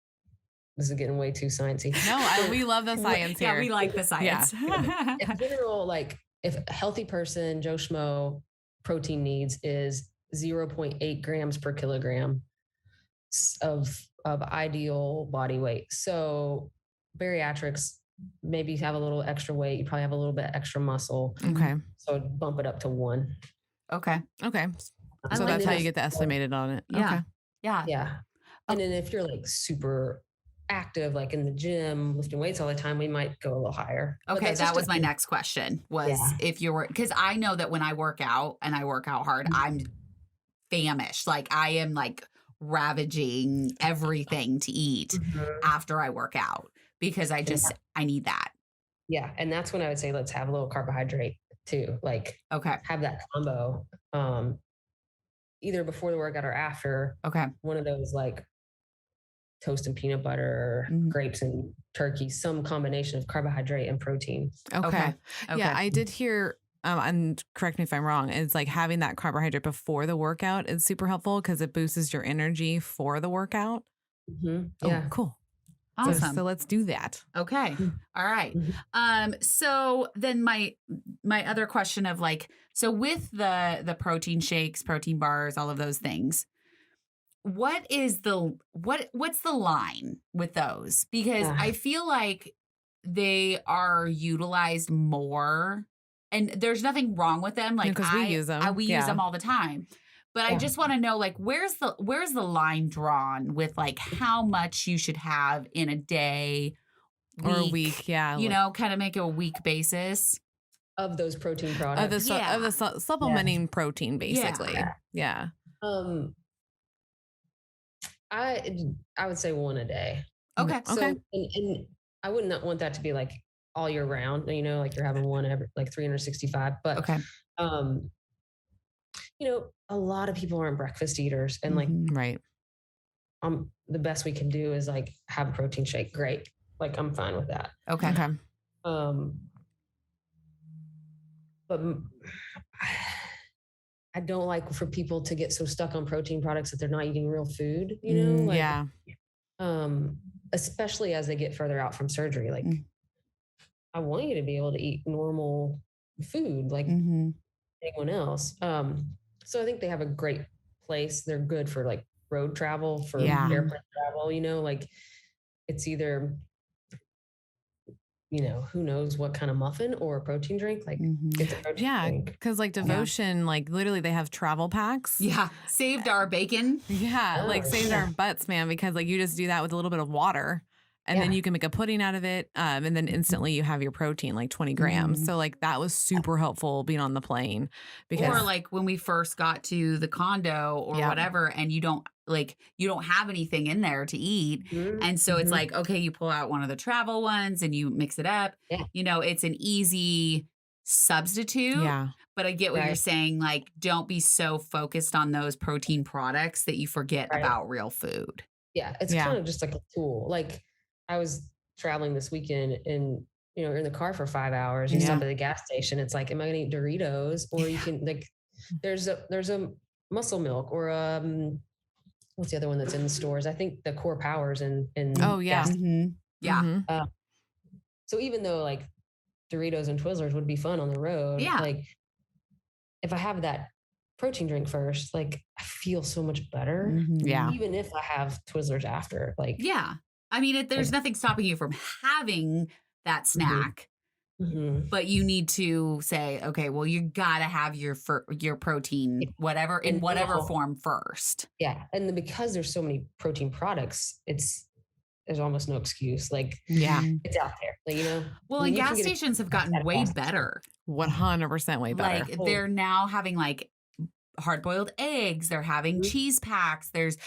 is getting way too sciencey. No, we love the science here. Yeah, we like the science. In general, like if a healthy person, Joe Schmo, protein needs is 0.8 grams per kilogram of ideal body weight. So bariatrics, maybe you have a little extra weight, you probably have a little bit extra muscle. Okay. So bump it up to 1. Okay. Okay. So that's how you get the estimated on it. Yeah. Okay. Yeah. Yeah. And then if you're like super active, like in the gym, lifting weights all the time, we might go a little higher. Okay. That was my next question was if you're, because I know that when I work out and I work out hard, I'm famished. Like I am like ravaging everything to eat after I work out because I need that. Yeah. And that's when I would say, let's have a little carbohydrate too. Like, have that combo, either before the workout or after. Okay. One of those like toast and peanut butter, grapes and turkey, some combination of carbohydrate and protein. Okay. Yeah. I did hear, and correct me if I'm wrong, it's like having that carbohydrate before the workout is super helpful because it boosts your energy for the workout. Yeah. Oh, cool. Awesome. So let's do that. Okay. All right. So then my other question of like, so with the protein shakes, protein bars, all of those things, what's the line with those? Because I feel like they are utilized more and there's nothing wrong with them. Like because we use them. We use them all the time. But I just want to know, like, where's the line drawn with like how much you should have in a day or a week? Yeah, you know, kind of make a week basis of those protein products. Of the supplementing protein, basically. Yeah. I would say 1 a day. Okay. So, and I would not want that to be like all year round. You know, like you're having one every like 365. But you know, a lot of people aren't breakfast eaters, and like, the best we can do is like have a protein shake. Great. Like I'm fine with that. Okay. But I don't like for people to get so stuck on protein products that they're not eating real food, you know? Like, especially as they get further out from surgery. Like I want you to be able to eat normal food like anyone else. So I think they have a great place. They're good for like road travel, for airplane travel, you know, like it's either, you know, who knows what kind of muffin or a protein drink, like it's a protein drink. Because like Devotion, like literally they have travel packs. Yeah. Saved our bacon. Yeah. Like saved our butts, man, because like you just do that with a little bit of water. And then you can make a pudding out of it. And then instantly you have your protein, like 20 grams. So like that was super helpful being on the plane. Because or like when we first got to the condo or whatever, and you don't have anything in there to eat. And so it's like, okay, you pull out one of the travel ones and you mix it up. You know, it's an easy substitute. Yeah. But I get what you're saying. Like, don't be so focused on those protein products that you forget about real food. Yeah. It's kind of just like a tool. Like, I was traveling this weekend and, you know, you're in the car for 5 hours. You stop at the gas station. It's like, am I going to eat Doritos? Or you can like, there's a muscle milk or what's the other one that's in the stores? I think the Core Powers and gas. So even though like Doritos and Twizzlers would be fun on the road, like if I have that protein drink first, like I feel so much better. Even if I have Twizzlers after, like I mean, there's nothing stopping you from having that snack, but you need to say, okay, well, you got to have your protein, whatever, in whatever form first. Yeah. And because there's so many protein products, there's almost no excuse. Like, it's out there, like, you know? Well, and gas stations have gotten way better. 100% way better. Like they're now having like hard-boiled eggs, they're having cheese packs. There's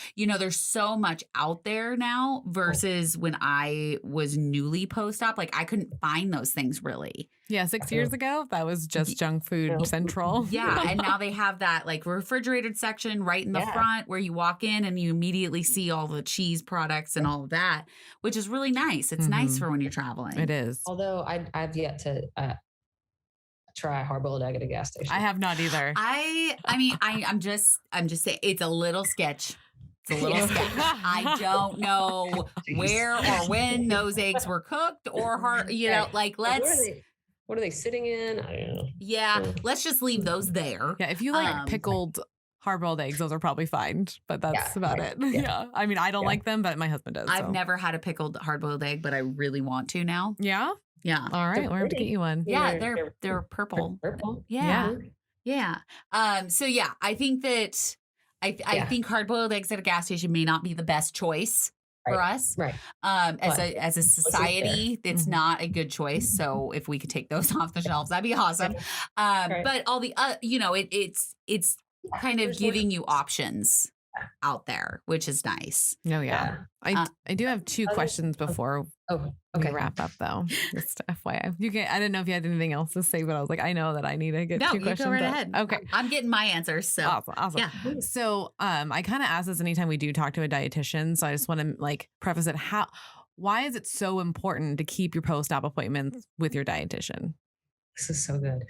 so much out there now versus when I was newly post-op. Like I couldn't find those things really. Yeah, 6 years ago, that was just junk food central. Yeah, and now they have that like refrigerated section right in the front where you walk in and you immediately see all the cheese products and all of that, which is really nice. It's nice for when you're traveling. It is. Although I've yet to try a hard-boiled egg at a gas station. I have not either. I'm just saying it's a little sketch. It's a little sketch. I don't know where or when those eggs were cooked or hard, like let's. What are they sitting in? I don't know. Yeah, let's just leave those there. Yeah, if you like pickled hard-boiled eggs, those are probably fine, but that's about it. Yeah. I mean, I don't like them, but my husband does. I've never had a pickled hard-boiled egg, but I really want to now. Yeah? Yeah. All right, we'll have to get you one. Yeah, they're purple. Purple? Yeah. So yeah, I think that I think hard-boiled eggs at a gas station may not be the best choice for us. Right. As a society, it's not a good choice. So if we could take those off the shelves, that'd be awesome. But all the it's kind of giving you options out there, which is nice. Oh yeah. I do have two questions before we wrap up though. Just FYI. I didn't know if you had anything else to say, but I was like, I know that I need to get two questions. No, you go right ahead. Okay. I'm getting my answers. So awesome. Yeah. So I kind of ask this anytime we do talk to a dietitian. So I just want to like preface it. Why is it so important to keep your post-op appointments with your dietitian? This is so good.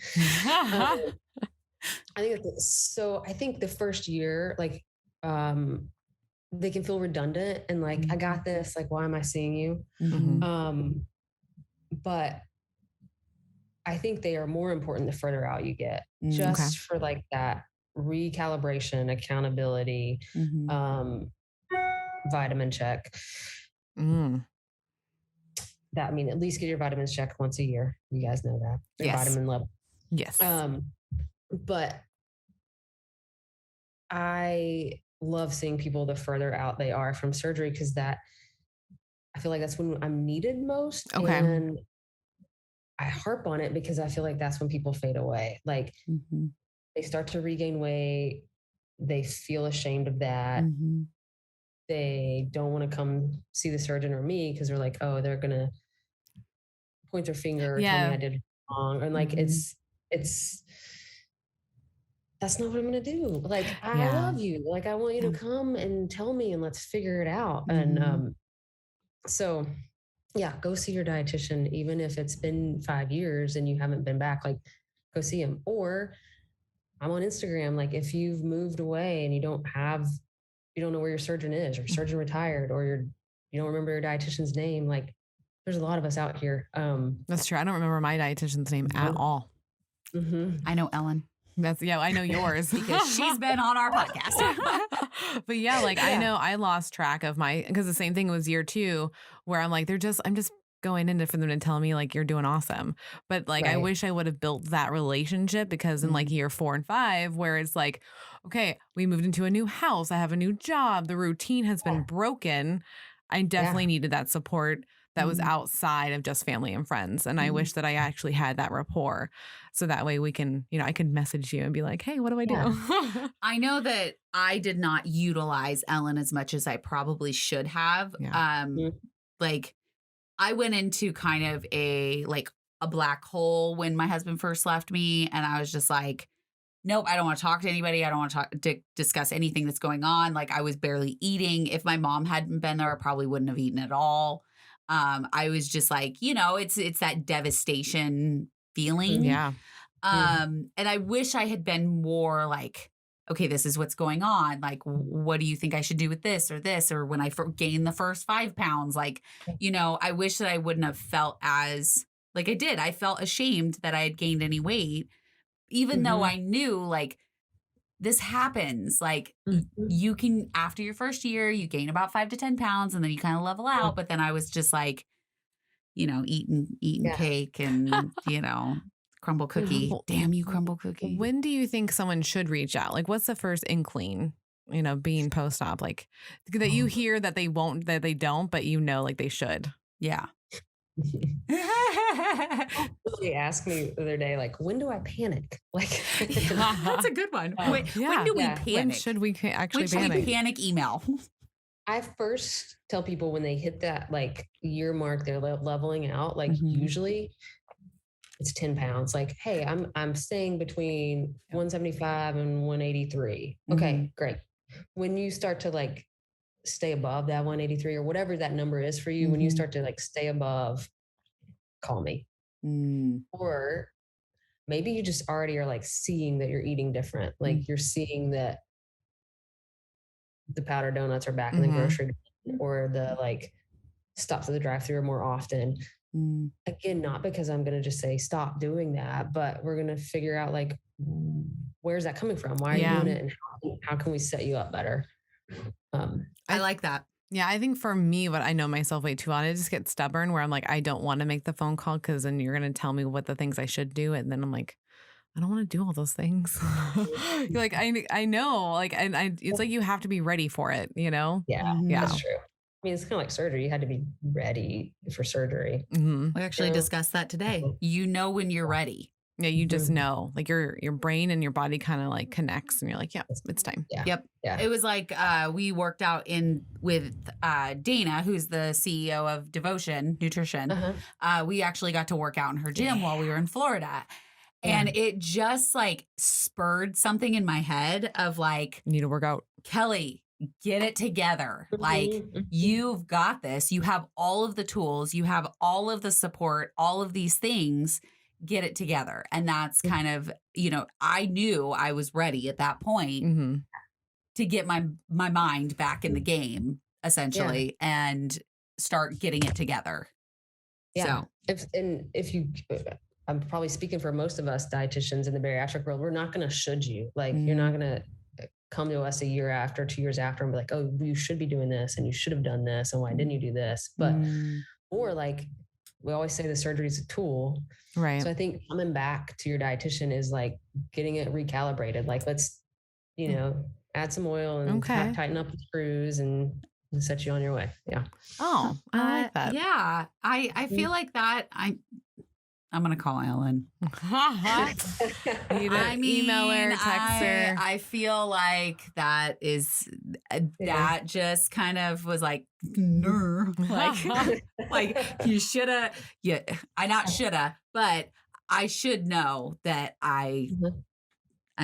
I think the first year, like, they can feel redundant and like, I got this, like, why am I seeing you? But I think they are more important the further out you get, just for like that recalibration, accountability, vitamin check. That, I mean, at least get your vitamins checked once a year. You guys know that. Your vitamin level. Yes. But I love seeing people the further out they are from surgery, because I feel like that's when I'm needed most. Okay. And I harp on it because I feel like that's when people fade away. Like they start to regain weight. They feel ashamed of that. They don't want to come see the surgeon or me because they're like, oh, they're going to point their finger or tell me I did wrong. And like, it's, that's not what I'm going to do. Like, I love you. Like, I want you to come and tell me and let's figure it out. And so, yeah, go see your dietitian, even if it's been 5 years and you haven't been back, like go see him. Or I'm on Instagram. Like if you've moved away and you don't know where your surgeon is, or your surgeon retired, or you don't remember your dietitian's name. Like there's a lot of us out here. That's true. I don't remember my dietitian's name at all. I know Ellen. I know yours because she's been on our podcast. But I know I lost track of because the same thing was year 2 where I'm like, I'm just going in for them to tell me like, you're doing awesome. But like, I wish I would have built that relationship, because in like year 4 and 5, where it's like, okay, we moved into a new house. I have a new job. The routine has been broken. I definitely needed that support that was outside of just family and friends. And I wish that I actually had that rapport. So that way we can, I could message you and be like, hey, what do I do? I know that I did not utilize Ellen as much as I probably should have. Yeah. Like I went into kind of a black hole when my husband first left me. And I was just like, nope, I don't want to talk to anybody. I don't want to discuss anything that's going on. Like I was barely eating. If my mom hadn't been there, I probably wouldn't have eaten at all. I was just like, it's that devastation feeling. Yeah. And I wish I had been more like, okay, this is what's going on. Like, what do you think I should do with this? Or when I gained the first 5 pounds, like, I wish that I wouldn't have felt as like I did. I felt ashamed that I had gained any weight, even though I knew like this happens. Like you can, after your first year, you gain about 5 to 10 pounds and then you kind of level out. But then I was just like, eating cake and, crumble cookie. Damn you, crumble cookie. When do you think someone should reach out? Like what's the first inkling, being post-op, like that you hear that they won't, that they don't, but like they should? Yeah. Somebody asked me the other day, like, when do I panic? Like, That's a good one. When do we panic? When should we actually When should panic? we panic email? I first tell people when they hit that like year mark, they're leveling out. Like Mhm. usually it's 10 pounds. Like, hey, I'm staying between 175 and 183. Okay, great. When you start to like stay above that 183 or whatever that number is for you, when you start to like stay above, call me. Or maybe you just already are like seeing that you're eating different. Like you're seeing that the powdered donuts are back in the grocery, or the like stops at the drive-thru are more often. Again, not because I'm going to just say stop doing that, but we're going to figure out like, where's that coming from? Why are you doing it? And how can we set you up better? I like that. Yeah, I think for me, what I know myself way too well, I just get stubborn where I'm like, I don't want to make the phone call because then you're going to tell me what the things I should do. And then I'm like, I don't want to do all those things. Like, I know, like, and it's like, you have to be ready for it, you know? Yeah, that's true. I mean, it's kind of like surgery. You had to be ready for surgery. We actually discussed that today. You know when you're ready. Yeah, you just know, like your brain and your body kind of like connects, and you're like, yeah, it's time. Yep. Yeah. It was like we worked out with Dana, who's the CEO of Devotion Nutrition. We actually got to work out in her gym while we were in Florida. And it just like spurred something in my head of like, need to work out. Kelly, get it together. Like, you've got this. You have all of the tools. You have all of the support, all of these things. Get it together. And that's kind of, you know, I knew I was ready at that point to get my mind back in the game, essentially, and start getting it together. Yeah. So. If you, I'm probably speaking for most of us dietitians in the bariatric world, we're not going to should you. Like, you're not going to come to us a year after, 2 years after, and be like, oh, you should be doing this and you should have done this. And why didn't you do this? But, or like, we always say the surgery is a tool. Right. So I think coming back to your dietitian is like getting it recalibrated. Like, let's, you know, add some oil and tighten up the screws and set you on your way. Yeah. Oh, I like that. Yeah. I feel like that. I'm going to call Ellen. Email her, text her. I feel like that is, that just kind of was like, like you shoulda, not shoulda, but I should know that I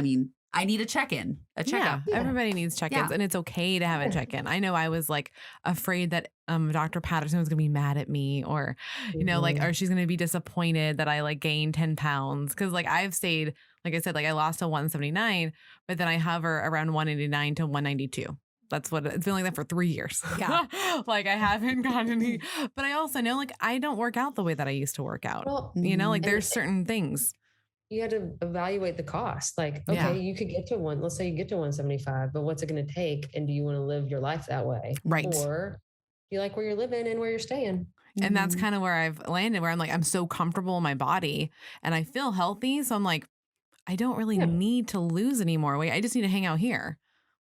mean, I need a check-in, a checkup. Yeah, everybody needs check-ins, and it's okay to have a check-in. I know I was like afraid that Dr. Patterson was gonna be mad at me, or you know, like, or she's gonna be disappointed that I like gained 10 pounds, because like I've stayed, like I said, like I lost to 179, but then I hover around 189 to 192. That's what it's been like that for 3 years. Yeah, like I haven't gotten any, but I also know like I don't work out the way that I used to work out. Well, you know, like there's certain things. You had to evaluate the cost. Like, okay, you could get to let's say you get to 175, but what's it going to take? And do you want to live your life that way? Right. Or you like where you're living and where you're staying? And that's kind of where I've landed, where I'm like, I'm so comfortable in my body and I feel healthy. So I'm like, I don't really need to lose any more weight. I just need to hang out here.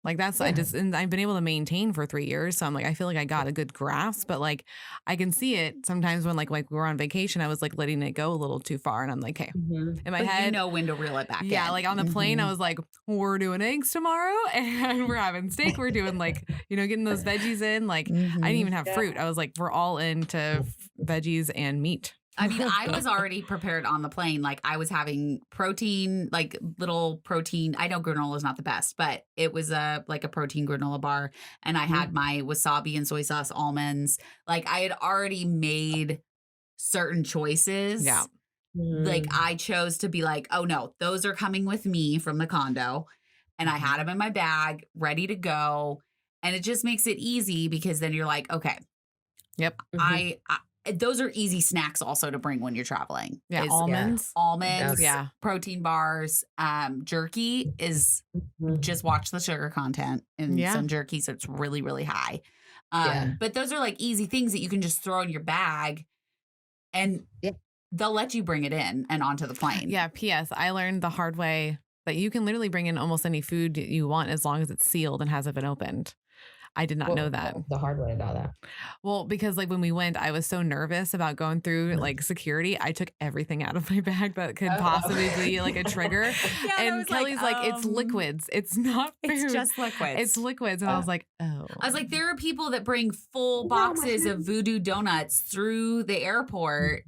Like that's, and I've been able to maintain for 3 years. So I'm like, I feel like I got a good grasp, but like, I can see it sometimes when like we were on vacation, I was like letting it go a little too far. And I'm like, hey, in my head, you know when to reel it back in. Like on the plane, I was like, we're doing eggs tomorrow and we're having steak. We're doing like, you know, getting those veggies in. Like I didn't even have fruit. I was like, we're all into veggies and meat. I mean, I was already prepared on the plane. Like I was having protein, like little protein. I know granola is not the best, but it was like a protein granola bar. And I had my wasabi and soy sauce almonds. Like I had already made certain choices. Yeah. Like I chose to be like, oh no, those are coming with me from the condo. And I had them in my bag ready to go. And it just makes it easy because then you're like, okay. Yep. Those are easy snacks also to bring when you're traveling. Yeah, almonds, protein bars, jerky is just watch the sugar content in some jerky, so it's really, really high. But those are like easy things that you can just throw in your bag, and they'll let you bring it in and onto the plane. Yeah. P.S. I learned the hard way that you can literally bring in almost any food you want as long as it's sealed and hasn't been opened. I did not know that. The hard way about that. Well, because like when we went, I was so nervous about going through like security. I took everything out of my bag that could possibly be like a trigger. And Kellie's like, it's liquids. It's not food. It's just liquids. It's liquids. And I was like, oh. I was like, there are people that bring full boxes of Voodoo donuts through the airport.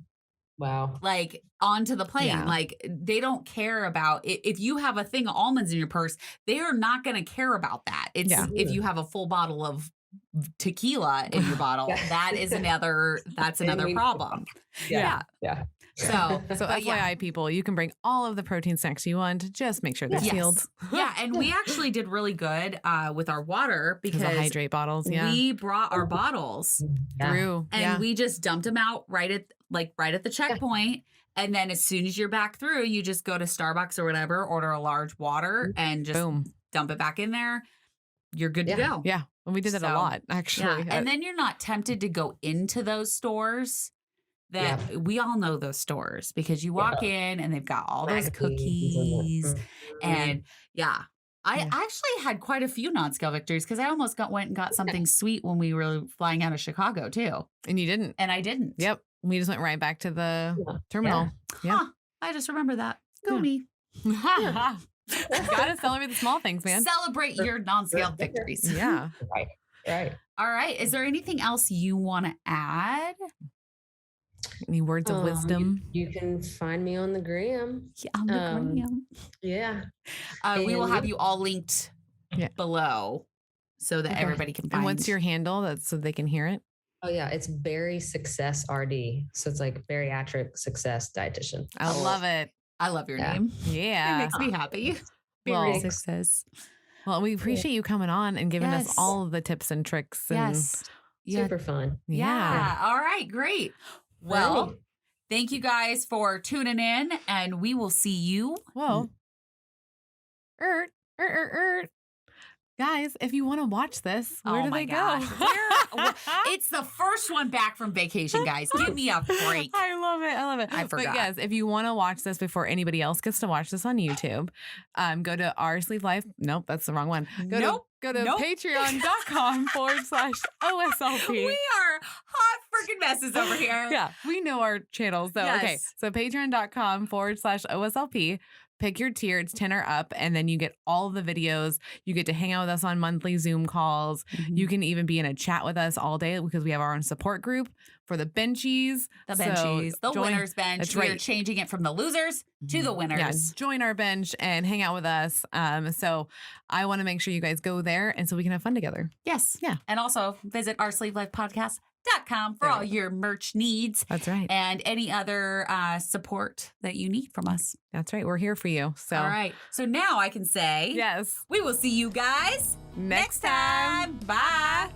Wow. Like onto the plane. Yeah. Like they don't care about it. If you have a thing of almonds in your purse, they are not going to care about that. It's if you have a full bottle of tequila in your bottle, that's another problem. Yeah. So FYI, people, you can bring all of the protein snacks you want. Just make sure they're sealed. Yeah, and we actually did really good with our water because the hydrate bottles. Yeah, we brought our bottles through, and we just dumped them out right at the checkpoint. And then as soon as you're back through, you just go to Starbucks or whatever, order a large water, and just dump it back in there. You're good to go. Yeah, and we did that a lot actually. Yeah. And then you're not tempted to go into those stores. That we all know those stores because you walk in and they've got all those cookies and I actually had quite a few non-scale victories because I almost went and got something sweet when we were flying out of Chicago too. And you didn't. And I didn't. Yep. We just went right back to the terminal. Yeah. Huh. I just remember that. Go me. Gotta celebrate the small things, man. Celebrate your non-scale victories. Yeah. Right. All right. Is there anything else you want to add? Any words of wisdom? You can find me on the gram. Yeah, on the gram. Yeah. We will have you all linked below so that everybody can find. And what's your handle? That's so they can hear it. Oh yeah, it's Bari Success RD. So it's like Bariatric Success Dietitian. I love it. I love your name. Yeah. It makes me happy. Well, Success. Well, we appreciate you coming on and giving us all of the tips and tricks. And Super fun. Yeah. All right, great. Well, thank you guys for tuning in, and we will see you. Whoa. Guys, if you want to watch this, where do they go? It's the first one back from vacation, guys. Give me a break. I love it. I forgot. But guys, if you want to watch this before anybody else gets to watch this on YouTube, go to Our Sleep Life. Nope, that's the wrong one. Go to patreon.com/OSLP. We are hot freaking messes over here. Yeah, we know our channels. So, okay. So patreon.com/OSLP. Pick your tier. It's 10 or up. And then you get all the videos. You get to hang out with us on monthly Zoom calls. Mm-hmm. You can even be in a chat with us all day because we have our own support group for the benchies. The winners bench. That's We're changing it from the losers to the winners. Yes. Join our bench and hang out with us. So I want to make sure you guys go there and so we can have fun together. Yes. Yeah. And also visit oursleeplifepodcast.com for all your merch needs. That's right. And any other support that you need from us. That's right. We're here for you. So all right. So now I can say, yes, we will see you guys next time. Bye.